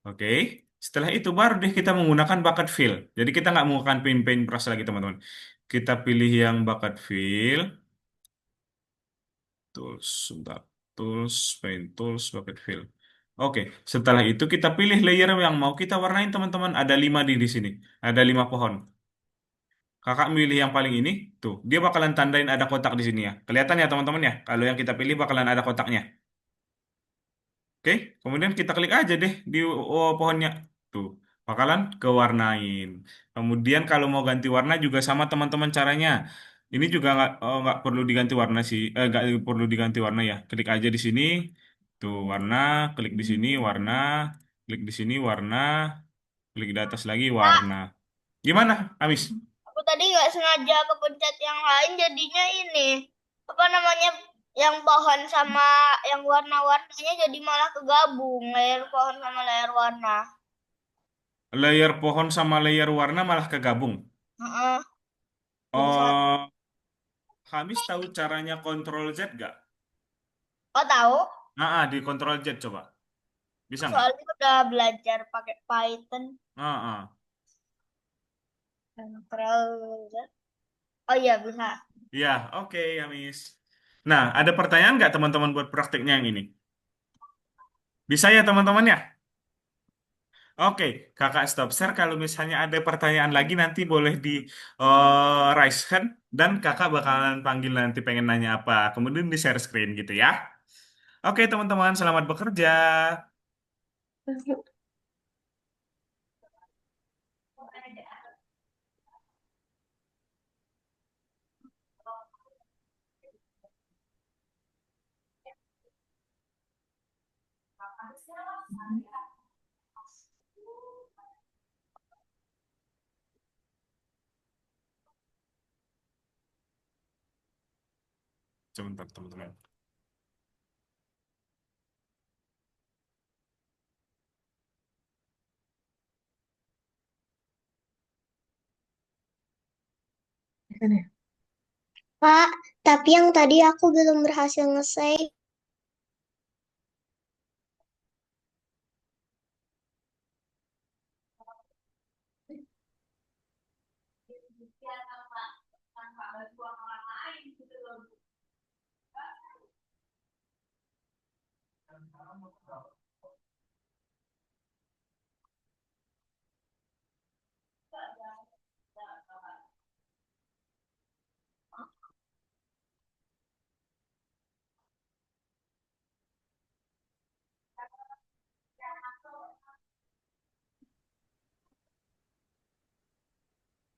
Oke. Setelah itu baru deh kita menggunakan bucket fill. Jadi kita nggak menggunakan paint brush lagi teman-teman. Kita pilih yang bucket fill. Tools, sebentar. Tools, Paint Tools, Bucket Fill. Oke, setelah itu kita pilih layer yang mau kita warnain teman-teman. Ada 5 di sini. Ada 5 pohon. Kakak milih yang paling ini, tuh. Dia bakalan tandain ada kotak di sini ya. Kelihatan ya teman-teman ya. Kalau yang kita pilih bakalan ada kotaknya. Oke, kemudian kita klik aja deh di pohonnya. Tuh, bakalan kewarnain. Kemudian kalau mau ganti warna juga sama teman-teman caranya. Ini juga nggak perlu diganti warna sih, nggak perlu diganti warna ya. Klik aja di sini, tuh warna, klik di sini warna, klik di sini warna, klik di atas lagi warna. Gimana, Amis? Aku tadi nggak sengaja kepencet yang lain jadinya ini. Apa namanya? Yang pohon sama yang warna-warnanya jadi malah kegabung. Layer pohon sama layer warna. Layer pohon sama layer warna malah kegabung. Heeh. Jadi satu. Oh, Hamis tahu caranya Ctrl Z gak? Oh tahu? Di Ctrl Z coba. Bisa nggak? Soalnya udah belajar pakai Python. Ah, ah. Control Z. Oh iya bisa. Iya, oke, Hamis. Nah, ada pertanyaan nggak teman-teman buat prakteknya yang ini? Bisa ya teman-teman ya? Oke, kakak stop share. Kalau misalnya ada pertanyaan lagi nanti boleh di raise hand dan kakak bakalan panggil nanti pengen nanya apa. Kemudian di share screen gitu ya. Oke teman-teman, selamat bekerja. Sebentar teman-teman. Pak, tapi yang tadi aku belum berhasil nge-save.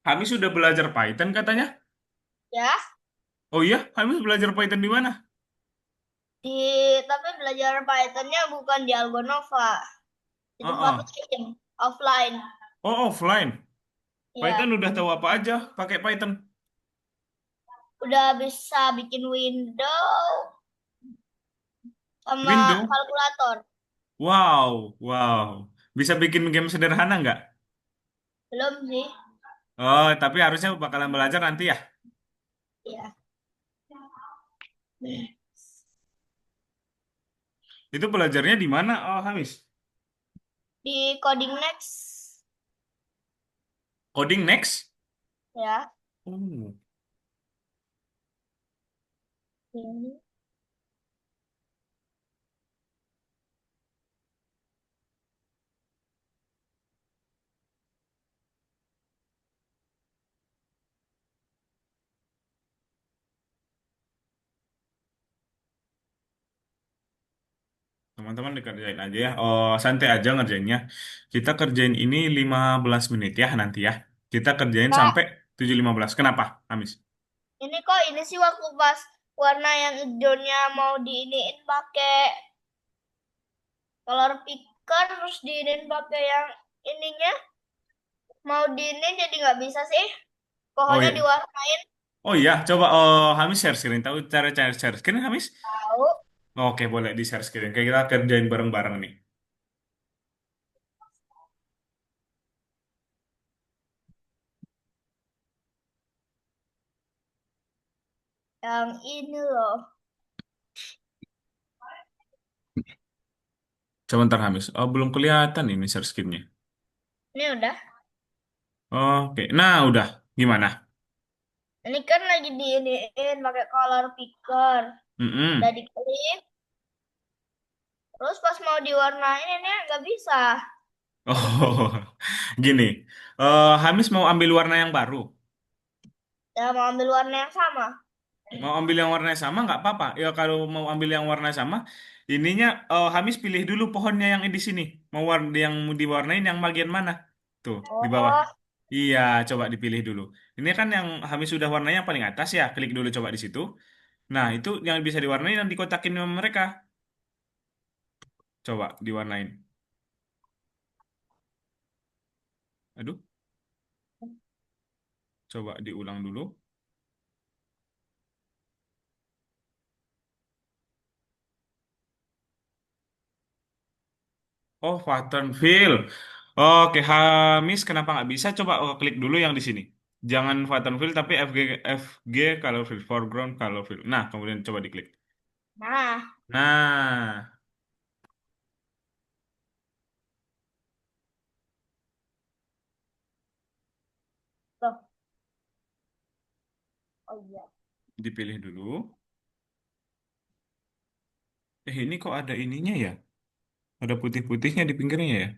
Kami sudah belajar Python katanya. Ya, Oh iya, kami belajar Python di mana? di tapi belajar Pythonnya bukan di Algonova, di Oh, tempat oh. lain, offline. Oh, offline. Python Ya, udah tahu apa aja pakai Python. udah bisa bikin window sama Windows. kalkulator. Wow, wow. Bisa bikin game sederhana nggak? Belum sih. Oh, tapi harusnya bakalan belajar nanti ya. Ya. Itu belajarnya di mana, oh, Hamis? Di coding next. Coding next? Ya. Oh. Ini. Teman-teman dikerjain aja ya. Oh, santai aja ngerjainnya. Kita kerjain ini 15 menit ya nanti ya. Kita kerjain Kak, sampai 7.15. Kenapa, Hamis? ini kok ini sih waktu pas warna yang hijaunya mau diiniin pakai color picker terus diinin pakai yang ininya mau diinin jadi nggak bisa sih. Oh Pohonnya iya. diwarnain. Oh iya, coba Hamis share screen. Tahu cara cara share screen, Hamis? Tahu Oke, boleh di share screen. Kayak kita kerjain bareng-bareng nih. yang ini loh. Sebentar, Hamis. Oh, belum kelihatan ini share screen-nya. Ini udah. Oke, nah udah. Gimana? Ini kan lagi diiniin pakai color picker. Udah Mm-mm. diklik. Terus pas mau diwarnain ini nggak bisa. Oh, gini. Hamis mau ambil warna yang baru. Ya mau ambil warna yang sama. Mau ambil yang warnanya sama nggak apa-apa. Ya kalau mau ambil yang warna sama, ininya Hamis pilih dulu pohonnya yang di sini. Mau warna yang mau diwarnain yang bagian mana? Tuh di bawah. Oh, Iya, coba dipilih dulu. Ini kan yang Hamis sudah warnanya yang paling atas ya. Klik dulu coba di situ. Nah, itu yang bisa diwarnain yang dikotakin sama mereka. Coba diwarnain. Aduh, coba diulang dulu. Oh, pattern fill. Oke, Hamis, kenapa nggak bisa? Coba klik dulu yang di sini. Jangan pattern fill, tapi FG color fill, foreground color fill. Nah, kemudian coba diklik. nah, Nah, loh. Oh iya. dipilih dulu. Ini kok ada ininya ya? Ada putih-putihnya di pinggirnya ya?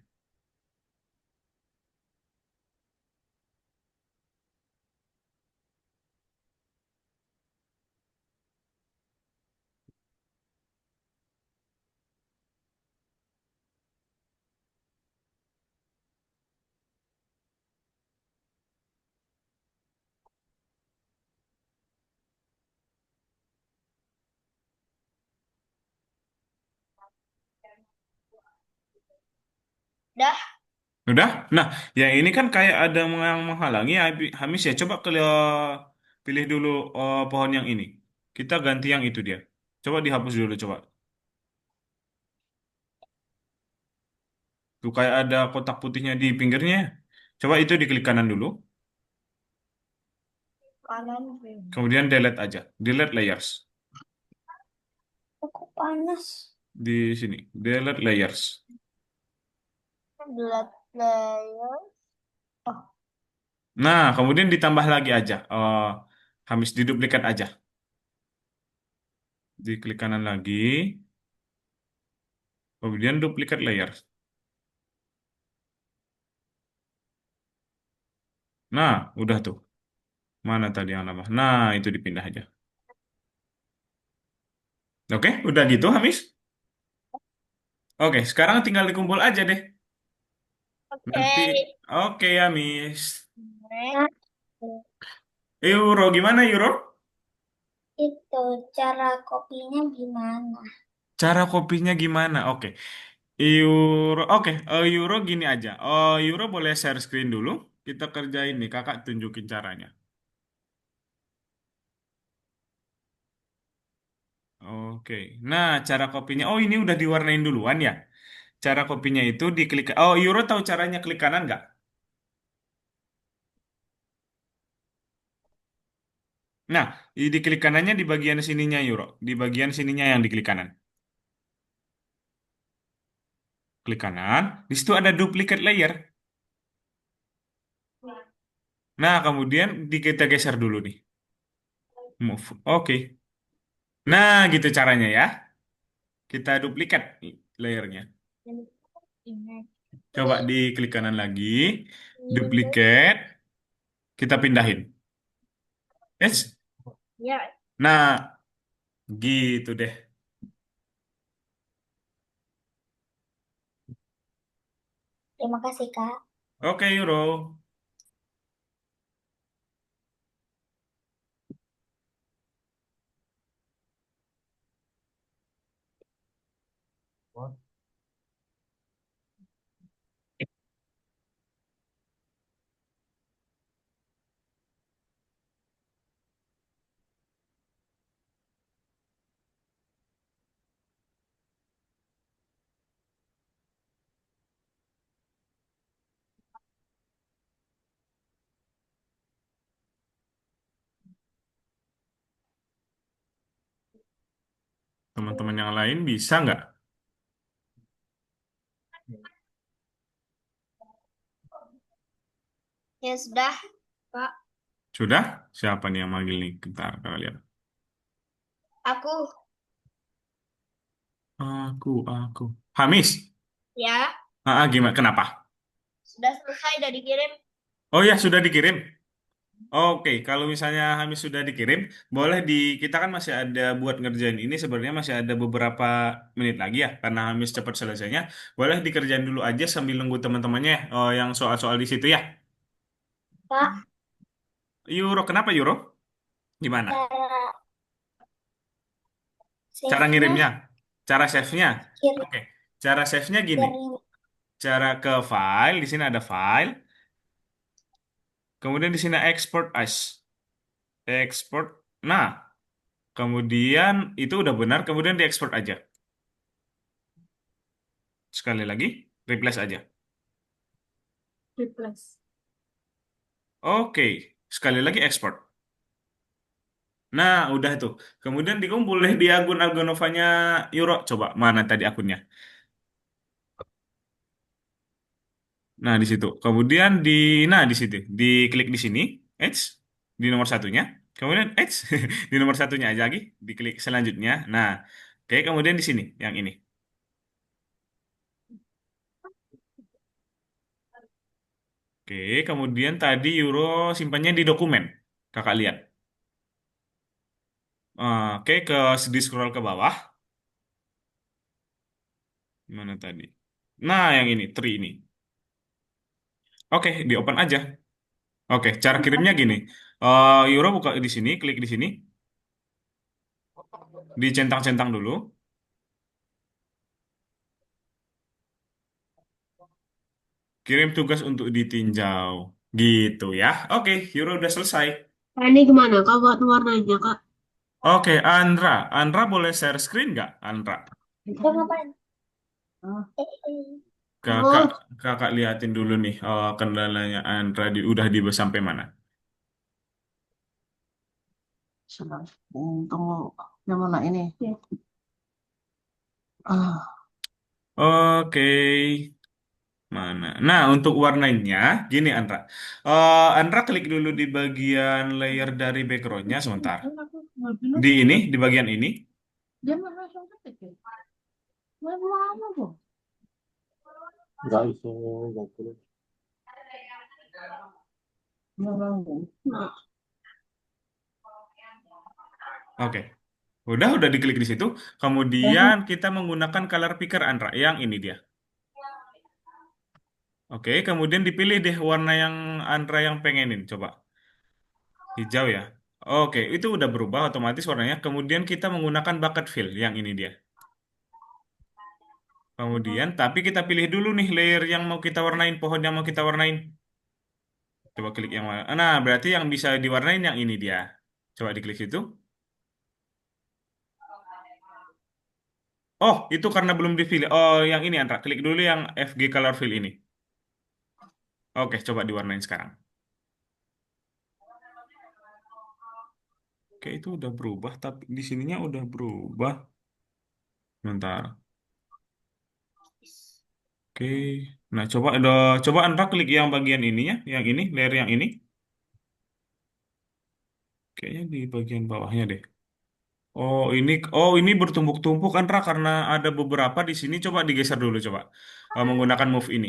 Dah, Udah? Nah, yang ini kan kayak ada yang menghalangi Hamis ya. Coba pilih dulu pohon yang ini. Kita ganti yang itu dia. Coba dihapus dulu coba. Tuh kayak ada kotak putihnya di pinggirnya. Coba itu diklik kanan dulu. kanan. Kemudian delete aja. Delete layers. Kok panas? Di sini. Delete layers. Blood layer. Oh, Nah, kemudian ditambah lagi aja. Hamis diduplikat aja. Diklik kanan lagi. Kemudian duplicate layer. Nah, udah tuh. Mana tadi yang nambah? Nah, itu dipindah aja. Oke, udah gitu, Hamis. Oke, sekarang tinggal dikumpul aja deh. Oke. Nanti, oke, Hamis. Next. Euro, gimana Euro? Itu cara kopinya gimana? Cara kopinya gimana? Oke, Euro gini aja. Oh, Euro boleh share screen dulu. Kita kerjain nih, kakak tunjukin caranya. Oke, nah cara kopinya. Oh, ini udah diwarnain duluan ya. Cara kopinya itu diklik. Oh, Euro tahu caranya klik kanan nggak? Nah, di klik kanannya di bagian sininya Euro. Di bagian sininya yang diklik kanan. Klik kanan. Di situ ada duplicate layer. Nah, kemudian kita geser dulu nih. Move. Oke. Nah, gitu caranya ya. Kita duplikat layernya. Coba di klik kanan lagi. Duplicate. Kita pindahin. Yes. Ya, Nah, gitu deh. terima kasih, Kak. Oke, Euro. Teman-teman yang lain bisa nggak? Ya sudah, Kak. Sudah? Siapa nih yang manggil nih? Bentar, kita lihat. Aku Aku. Hamis. ya Gimana? Kenapa? sudah selesai, udah dikirim. Oh ya, sudah dikirim. Oke, kalau misalnya Hamis sudah dikirim, boleh kita kan masih ada buat ngerjain ini sebenarnya masih ada beberapa menit lagi ya, karena Hamis cepat selesainya. Boleh dikerjain dulu aja sambil nunggu teman-temannya ya, yang soal-soal di situ ya. Kak, Euro, kenapa Euro? Gimana? cara Cara save-nya ngirimnya? Cara save-nya? kirim Oke, cara save-nya gini. kirim Cara ke file, di sini ada file, kemudian di sini export as. Export. Nah, kemudian itu udah benar, kemudian diekspor aja. Sekali lagi, replace aja. replace. Oke, sekali lagi ekspor. Nah, udah tuh. Kemudian dikumpul deh di akun Algonovanya Euro. Coba mana tadi akunnya? Nah, di situ. Kemudian nah di situ, diklik di sini, Edge, di nomor satunya. Kemudian Edge, di nomor satunya aja lagi, diklik selanjutnya. Nah, oke, kemudian di sini, yang ini. Oke, kemudian tadi Euro simpannya di dokumen. Kakak lihat. Oke, di scroll ke bawah. Mana tadi? Nah, yang ini, tree ini. Oke, di open aja. Oke, cara kirimnya gini. Euro buka di sini, klik di sini, dicentang-centang dulu, kirim tugas untuk ditinjau. Gitu ya. Oke, Euro udah selesai. Nah, ini gimana Kak buat warnanya Kak? Oke, Andra. Andra boleh share screen nggak, Andra? Itu ngapain? Oh, Kakak, kakak liatin dulu nih kendalanya Andra udah sampai mana. sudah. Tunggu yang mana ini? Ah, Oke, mana? Nah, untuk warnanya, gini Andra. Andra klik dulu di bagian layer dari backgroundnya sebentar. Di bagian ini. dia mana langsung ketik ya? Lama tuh. Nggak bisa, nggak boleh. Nggak. Oke, udah diklik di situ. Kemudian kita menggunakan color picker Andra, yang ini dia. Oke, kemudian dipilih deh warna yang Andra yang pengenin. Coba hijau ya. Oke, itu udah berubah otomatis warnanya. Kemudian kita menggunakan bucket fill, yang ini dia. Kemudian, tapi kita pilih dulu nih layer yang mau kita warnain, pohon yang mau kita warnain. Coba klik yang mana. Nah, berarti yang bisa diwarnain yang ini dia. Coba diklik situ. Oh, itu karena belum dipilih. Oh, yang ini Andra. Klik dulu yang FG Color Fill ini. Oke, coba diwarnain sekarang. Oke, itu udah berubah, tapi di sininya udah berubah. Bentar. Oke. Nah, coba Andra klik yang bagian ininya, yang ini, layer yang ini. Kayaknya di bagian bawahnya deh. Oh ini bertumpuk-tumpuk Andra karena ada beberapa di sini. Coba digeser dulu coba. Menggunakan move ini.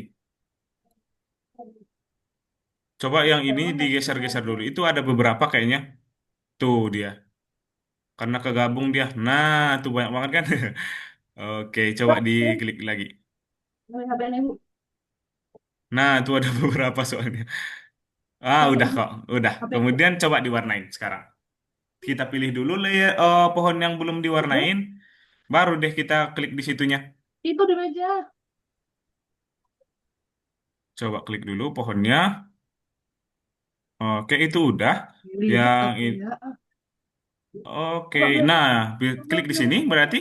Coba yang ini digeser-geser dulu. Itu ada beberapa kayaknya. Tuh dia. Karena kegabung dia. Nah, tuh banyak banget kan? Oke, coba diklik lagi. Nah, tuh ada beberapa soalnya. Ah, udah kok. Udah. Kemudian coba diwarnain sekarang. Kita pilih dulu layer pohon yang belum diwarnain. Baru deh kita klik di situnya. Itu di meja. Coba klik dulu pohonnya. Oke, itu udah. Lihat Yang aku ini. ya. Oke, Coba biar. nah klik di sini berarti.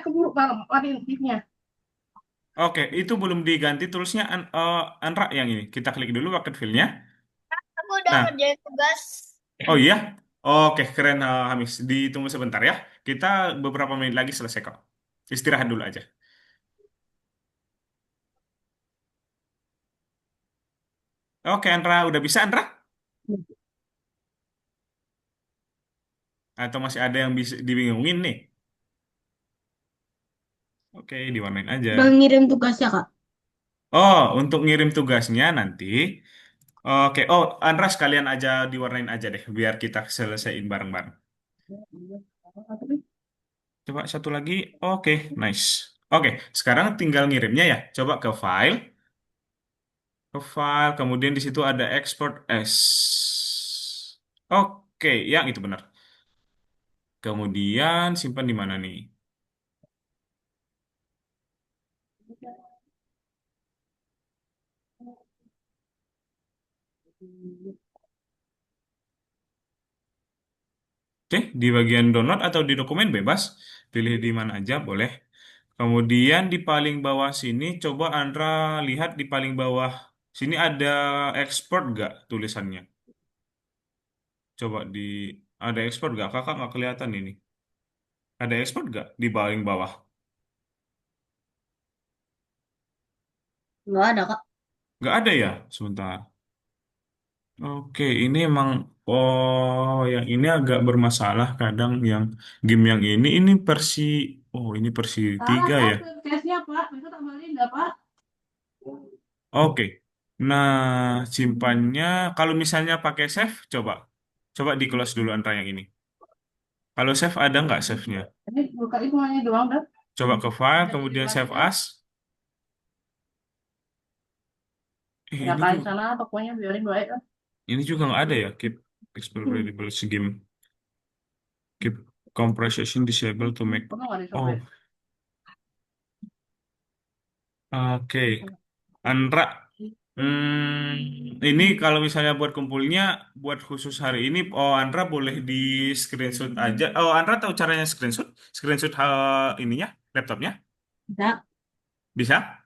Keburu malam. Lari liftnya. Oke, itu belum diganti tulisnya Andra yang ini. Kita klik dulu bucket fill-nya. Aku udah Nah, ngerjain tugas. oh iya. Oke, keren Hamis. Ditunggu sebentar ya. Kita beberapa menit lagi selesai kok. Istirahat dulu aja. Oke, Andra, udah bisa Andra? Atau masih ada yang bisa dibingungin nih? Oke, diwarnain aja. Udah ngirim tugasnya, Kak. Oh, untuk ngirim tugasnya nanti. Oke, oh Andra sekalian aja diwarnain aja deh, biar kita selesaiin bareng-bareng. Coba satu lagi. Oke, nice. Oke, sekarang tinggal ngirimnya ya. Coba ke file, kemudian di situ ada export as. Oke, yang itu benar. Kemudian simpan di mana nih? Oke, di bagian download atau di dokumen bebas. Pilih di mana aja, boleh. Kemudian di paling bawah sini, coba Andra lihat di paling bawah sini ada export nggak tulisannya? Coba ada export nggak? Kakak nggak kelihatan ini. Ada export nggak di paling bawah? Nggak ada, Kak. Nggak ada ya? Sebentar. Oke, ini emang yang ini agak bermasalah kadang yang game yang ini versi ini versi Salah, 3 Kak. ya. Case-nya, Pak. Bisa tambahin nggak, Pak? Oke. Nah, simpannya kalau misalnya pakai save coba. Coba di close dulu antara yang ini. Kalau save ada nggak save-nya? Ini buka hitungannya doang, dah. Coba ke file, Udah jadi kemudian save baliknya. as. Ya, Ini kalian juga, sana pokoknya biarin baik, kan. ini juga nggak ada ya. Keep export variables game. Keep compression disable to make. Kamu nggak Oh, disobek. oke. Andra, ini kalau misalnya buat kumpulnya, buat khusus hari ini, Andra boleh di screenshot aja. Oh, Andra tahu caranya screenshot? Screenshot ininya, laptopnya? Tidak. Bisa?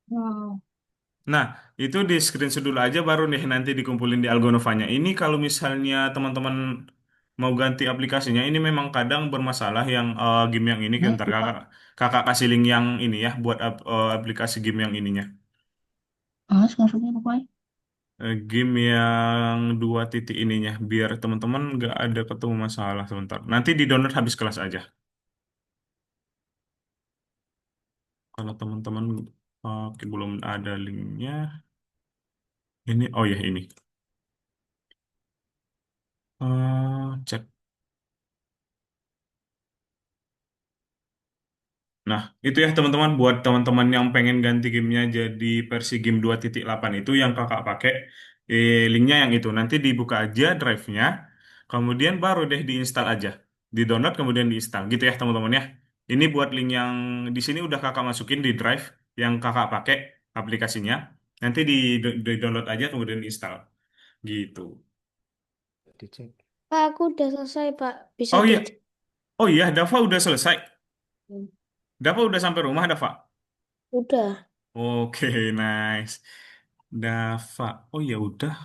Hmm. Nah, itu di screenshot dulu aja baru nih nanti dikumpulin di Algonovanya. Ini kalau misalnya teman-teman mau ganti aplikasinya, ini memang kadang bermasalah yang game yang ini. Nah, Ntar itu, Pak. kakak kasih link yang ini ya buat aplikasi game yang ininya. Maksudnya pokoknya. Game yang 2 titik ininya, biar teman-teman nggak ada ketemu masalah sebentar. Nanti di download habis kelas aja. Kalau teman-teman belum ada linknya, ini, oh ya ini. Cek. Nah, itu ya teman-teman buat teman-teman yang pengen ganti gamenya jadi versi game 2.8 itu yang kakak pakai linknya yang itu. Nanti dibuka aja drive-nya, kemudian baru deh diinstal aja. Di-download kemudian diinstal gitu ya teman-teman ya. Ini buat link yang di sini udah kakak masukin di drive yang kakak pakai aplikasinya. Nanti di-download aja kemudian diinstal gitu. Dicek. Pak, aku udah selesai, Pak. Bisa Oh iya, dicek. oh iya, Dava udah selesai. Hmm. Dava udah sampai rumah, Dava. Udah. Oke, nice. Dava. Oh ya udah.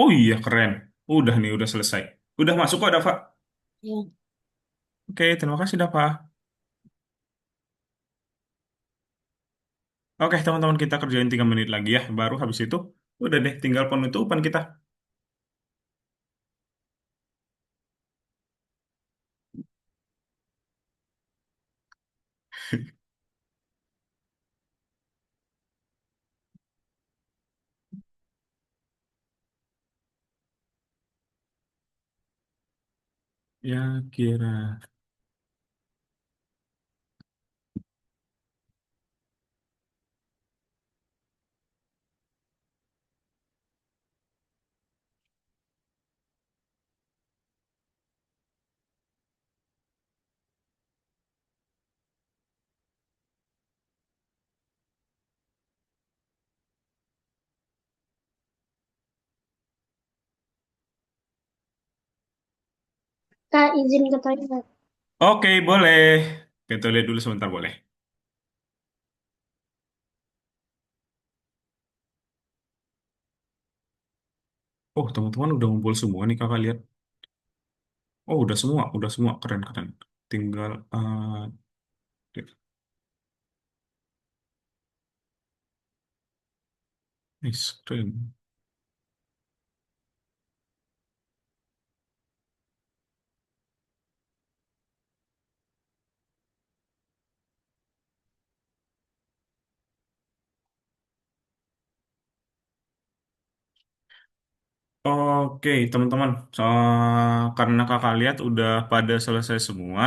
Oh iya keren. Udah nih, udah selesai. Udah masuk kok Dava. Ya. Oke, terima kasih Dava. Oke teman-teman kita kerjain 3 menit lagi ya. Baru habis itu udah deh tinggal penutupan kita. Ya kira. Kak, izin ke toilet. Oke boleh. Kita lihat dulu sebentar boleh. Oh teman-teman udah ngumpul semua nih kakak lihat. Oh udah semua keren keren. Tinggal screen. Oke, teman-teman, karena kakak lihat udah pada selesai semua,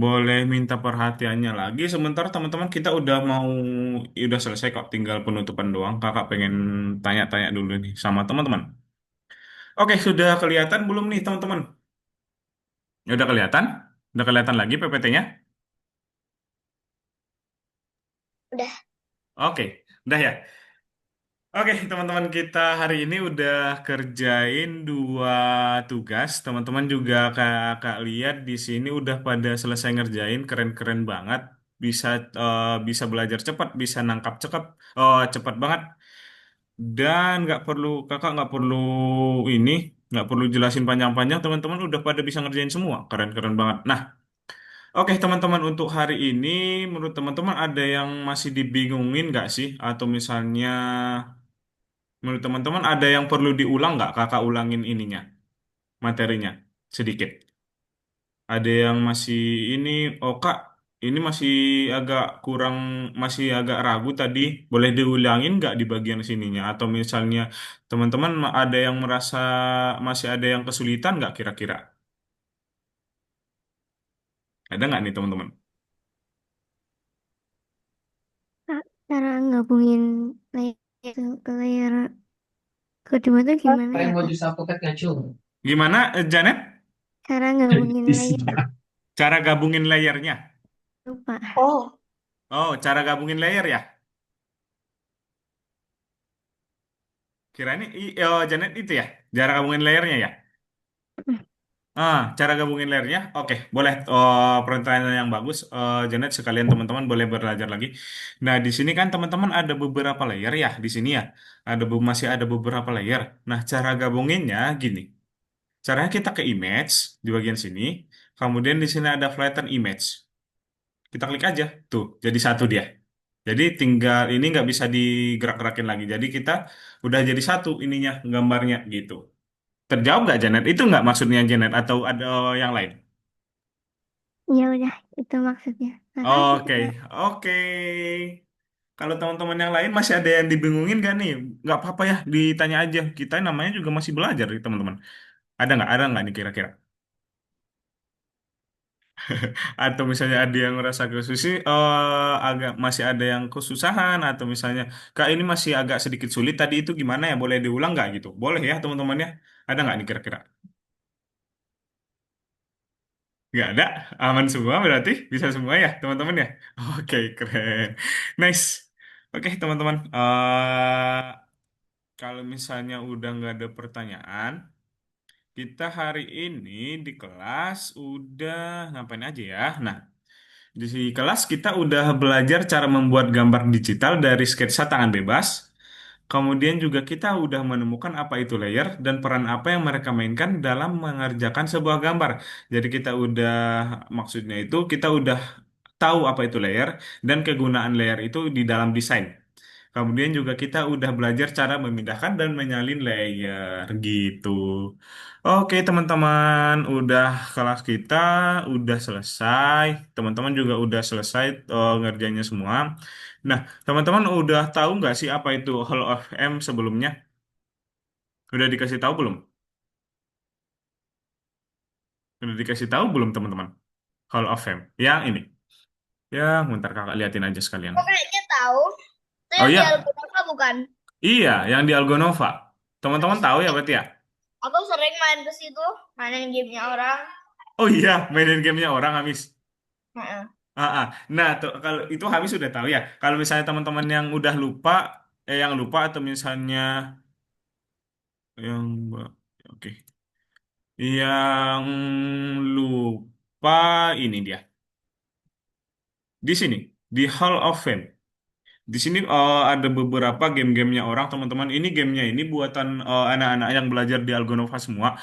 boleh minta perhatiannya lagi. Sementara teman-teman kita udah selesai kok, tinggal penutupan doang. Kakak pengen tanya-tanya dulu nih sama teman-teman. Oke, sudah kelihatan belum nih teman-teman? Ya, udah kelihatan? Udah kelihatan lagi PPT-nya? Udah. Oke, udah ya. Oke, teman-teman kita hari ini udah kerjain 2 tugas. Teman-teman juga kakak lihat di sini udah pada selesai ngerjain, keren-keren banget. Bisa bisa belajar cepat, bisa nangkap cepat banget. Dan kakak nggak perlu ini, nggak perlu jelasin panjang-panjang. Teman-teman udah pada bisa ngerjain semua, keren-keren banget. Nah, oke teman-teman untuk hari ini, menurut teman-teman ada yang masih dibingungin nggak sih? Atau misalnya menurut teman-teman ada yang perlu diulang nggak? Kakak ulangin ininya, materinya sedikit. Ada yang masih ini, oh Kak, ini masih agak kurang, masih agak ragu tadi. Boleh diulangin nggak di bagian sininya? Atau misalnya teman-teman ada yang merasa masih ada yang kesulitan nggak kira-kira? Ada nggak nih teman-teman? Kak, cara gabungin layer itu ke layer kedua tuh gimana ya, Kak? Gimana, Janet? Cara gabungin layer Cara gabungin layernya? lupa. Oh, Oh, cara gabungin layer ya? Oh, Janet itu ya? Cara gabungin layernya ya? Cara gabungin layernya, oke, boleh. Pertanyaan yang bagus, Janet sekalian teman-teman boleh belajar lagi. Nah, di sini kan teman-teman ada beberapa layer ya, di sini ya, masih ada beberapa layer. Nah, cara gabunginnya gini, caranya kita ke image di bagian sini, kemudian di sini ada flatten image. Kita klik aja, tuh, jadi satu dia. Jadi tinggal ini nggak bisa digerak-gerakin lagi. Jadi kita udah jadi satu ininya gambarnya gitu. Terjawab nggak Janet? Itu nggak maksudnya Janet atau ada yang lain? Ya udah, itu maksudnya. Makasih, Oke, Kak. oke. Kalau teman-teman yang lain masih ada yang dibingungin gak nih? Nggak apa-apa ya, ditanya aja. Kita namanya juga masih belajar nih teman-teman. Ada nggak? Ada nggak nih kira-kira? Atau misalnya ada yang ngerasa agak masih ada yang kesusahan atau misalnya kak ini masih agak sedikit sulit tadi itu gimana ya? Boleh diulang nggak gitu? Boleh ya teman-teman ya? Ada nggak nih kira-kira? Nggak ada, aman semua berarti bisa semua ya teman-teman ya. Oke keren, nice. Oke teman-teman, kalau misalnya udah nggak ada pertanyaan, kita hari ini di kelas udah ngapain aja ya? Nah, di kelas kita udah belajar cara membuat gambar digital dari sketsa tangan bebas. Kemudian juga kita udah menemukan apa itu layer dan peran apa yang mereka mainkan dalam mengerjakan sebuah gambar. Jadi kita udah, maksudnya itu kita udah tahu apa itu layer dan kegunaan layer itu di dalam desain. Kemudian juga kita udah belajar cara memindahkan dan menyalin layer gitu. Oke teman-teman, udah kelas kita udah selesai. Teman-teman juga udah selesai ngerjainnya semua. Nah, teman-teman udah tahu nggak sih apa itu Hall of M sebelumnya? Udah dikasih tahu belum? Udah dikasih tahu belum teman-teman? Hall of Fame. Yang ini. Ya, bentar kakak liatin aja sekalian. Kok kayaknya tahu? Itu Oh yang di iya, Algonafa bukan? iya, yang di Algonova. Aku Teman-teman tahu ya sering, berarti ya? aku sering main ke situ, mainin gamenya orang. Oh iya, mainin gamenya orang habis. Heeh. Nah, kalau itu habis sudah tahu ya. Kalau misalnya teman-teman yang udah lupa, yang lupa atau misalnya yang, oke, yang lupa ini dia. Di sini, di Hall of Fame. Di sini ada beberapa game-gamenya orang, teman-teman. Ini gamenya ini buatan anak-anak yang belajar di Algonova semua.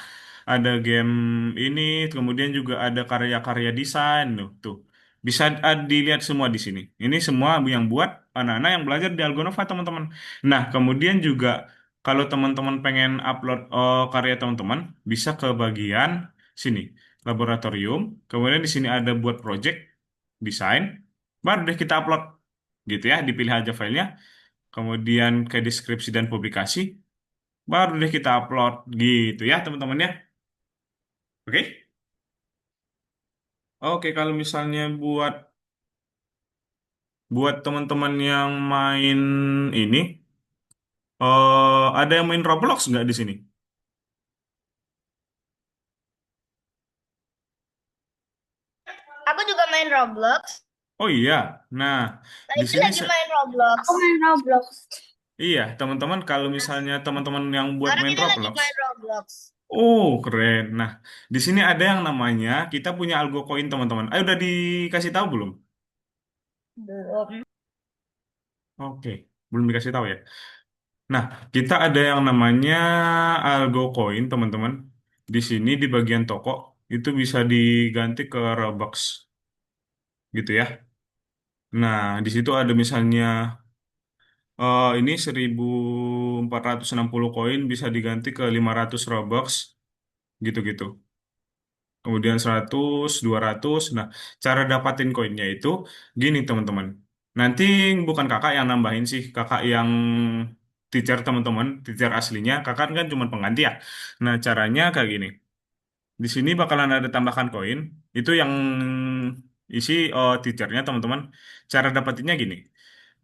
Ada game ini, kemudian juga ada karya-karya desain tuh. Bisa dilihat semua di sini. Ini semua yang buat anak-anak yang belajar di Algonova, teman-teman. Nah, kemudian juga kalau teman-teman pengen upload karya teman-teman, bisa ke bagian sini, laboratorium. Kemudian di sini ada buat project, desain, baru deh kita upload gitu ya, dipilih aja filenya, kemudian ke deskripsi dan publikasi, baru deh kita upload gitu ya teman-teman ya. Oke. Oke, kalau misalnya buat buat teman-teman yang main ini, ada yang main Roblox nggak di sini? Aku juga main Roblox. Oh iya, nah di Tadi sini lagi main Roblox. Aku main Roblox. iya teman-teman, kalau misalnya teman-teman yang buat Sekarang main ini lagi Roblox, main Roblox. oh keren. Nah di sini ada yang namanya kita punya algo koin teman-teman. Ayo udah dikasih tahu belum? Belum. Oke, belum dikasih tahu ya. Nah, kita ada yang namanya Algo Coin, teman-teman. Di sini di bagian toko itu bisa diganti ke Robux, gitu ya. Nah, di situ ada misalnya ini 1.460 koin bisa diganti ke 500 Robux, gitu-gitu. Kemudian 100, 200. Nah, cara dapatin koinnya itu gini, teman-teman. Nanti bukan kakak yang nambahin sih, kakak yang teacher teman-teman, teacher aslinya, kakak kan cuma pengganti ya. Nah, caranya kayak gini. Di sini bakalan ada tambahkan koin. Itu yang isi teachernya teman-teman. Cara dapatinnya gini.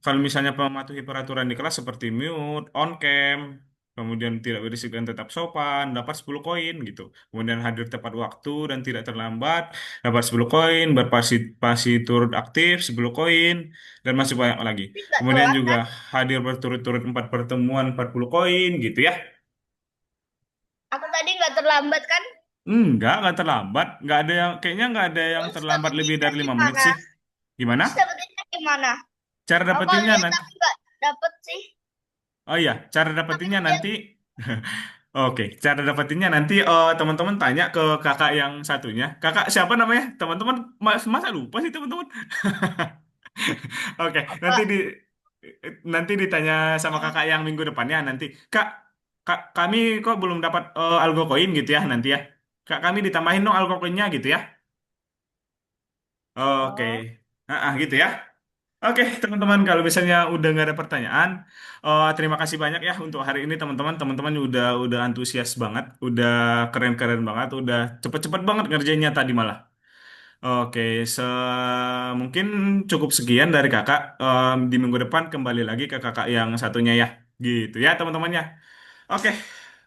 Kalau misalnya mematuhi peraturan di kelas seperti mute, on cam, kemudian tidak berisik dan tetap sopan, dapat 10 koin gitu. Kemudian hadir tepat waktu dan tidak terlambat, dapat 10 koin, berpartisipasi turut aktif 10 koin, dan masih banyak lagi. Tapi nggak Kemudian telat juga kan? hadir berturut-turut 4 pertemuan 40 koin gitu ya. Aku tadi nggak terlambat kan? Nggak terlambat. Nggak ada yang, kayaknya nggak ada yang Terus terlambat lebih dapetinnya dari 5 menit gimana? sih. Gimana? Terus dapetinnya gimana? Cara Aku dapetinnya lihat nanti. tapi nggak dapet sih. Oh iya, cara Tapi dapetinnya dia nanti. Oke, cara dapetinnya nanti teman-teman tanya ke kakak yang satunya. Kakak siapa namanya? Teman-teman masa lupa sih teman-teman. Oke, apa? nanti ditanya sama kakak yang minggu depannya nanti. Kak, kak kami kok belum dapat algo koin gitu ya nanti ya. Kak kami ditambahin dong algo koinnya gitu ya. Oke. Gitu ya. Oke, teman-teman, kalau misalnya udah nggak ada pertanyaan, terima kasih banyak ya untuk hari ini teman-teman. Teman-teman udah antusias banget, udah keren-keren banget, udah cepet-cepet banget ngerjainnya tadi malah. Oke, mungkin cukup sekian dari kakak. Di minggu depan kembali lagi ke kakak yang satunya ya. Gitu ya teman-temannya. Oke,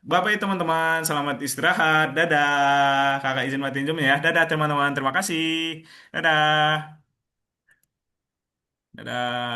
bye-bye teman-teman. Selamat istirahat. Dadah. Kakak izin matiin zoom ya. Dadah teman-teman. Terima kasih. Dadah. Dadah.